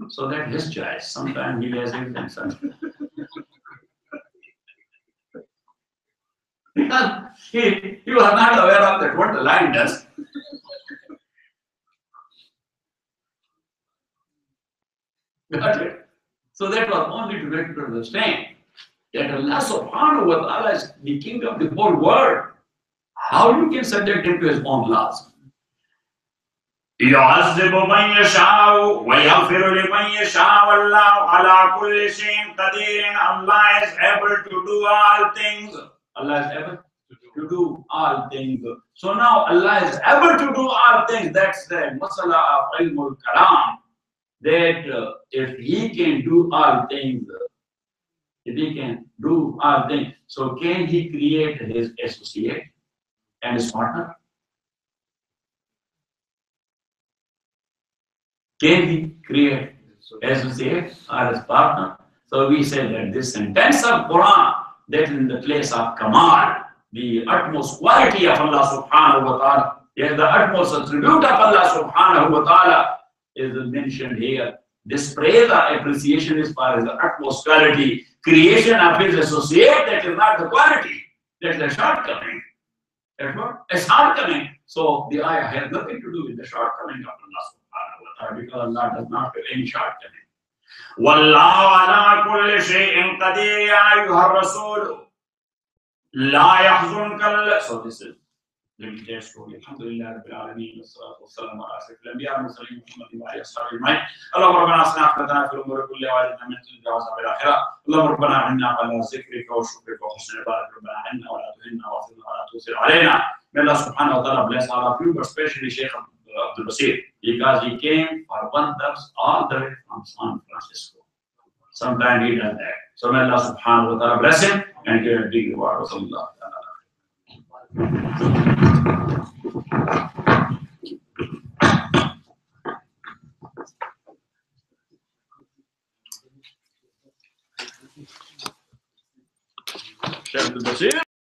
So that's his choice. Sometimes he lays eggs and sometimes. Because he was not aware of that, what the lion does. Got it? So that was only to make you understand that Allah subhanahu wa ta'ala is the king of the whole world. How you can subject him to his own laws? يعذب من يشاء ويغفر لمن يشاء والله على كل شيء قدير. Allah is able to do all things. Allah is able to do all things. So now Allah is able to do all things. That's the masala of ilmul kalam. That if He can do all things, if He can do all things, so can He create His associate and His partner? Can He create associate or His partner? So we say that this sentence of Quran, that in the place of Kamal, the utmost quality of Allah subhanahu wa ta'ala, yes, the utmost attribute of Allah subhanahu wa ta'ala is mentioned here. This praise or appreciation is for his utmost quality. Creation of his associate, that is not the quality. That's a shortcoming. That's what? A shortcoming. So the ayah has nothing to do with the shortcoming of Allah subhanahu wa ta'ala, because Allah does not have any shortcoming. Wallahu ala kulli shay'in qadir ya ayyuha rasul. La yahzunka. So this is limited story. Alhamdulillah rabbil alameen wassalatu wassalamu ala ashrafil anbiya wal mursalin Muhammadin wa alihi wasahbihi ajma'in. Allahumma rabbana asna akhlatana fil umuri kulliha wa ajirna min khizyi wa azabil akhirah. Allahumma rabbana inna ala zikrika wa shukrika wa husni ibadatika rabbana inna wa la tuhinna wa atina wa la tusir alayna. May Allah subhanahu wa ta'ala bless all of you, but especially Sheikh Abdul Basir, because he came for one dars all the way from San Francisco. Sometimes he does that. So may Allah subhanahu wa ta'ala bless him and give him a big reward. Sheikh Abdul Basir.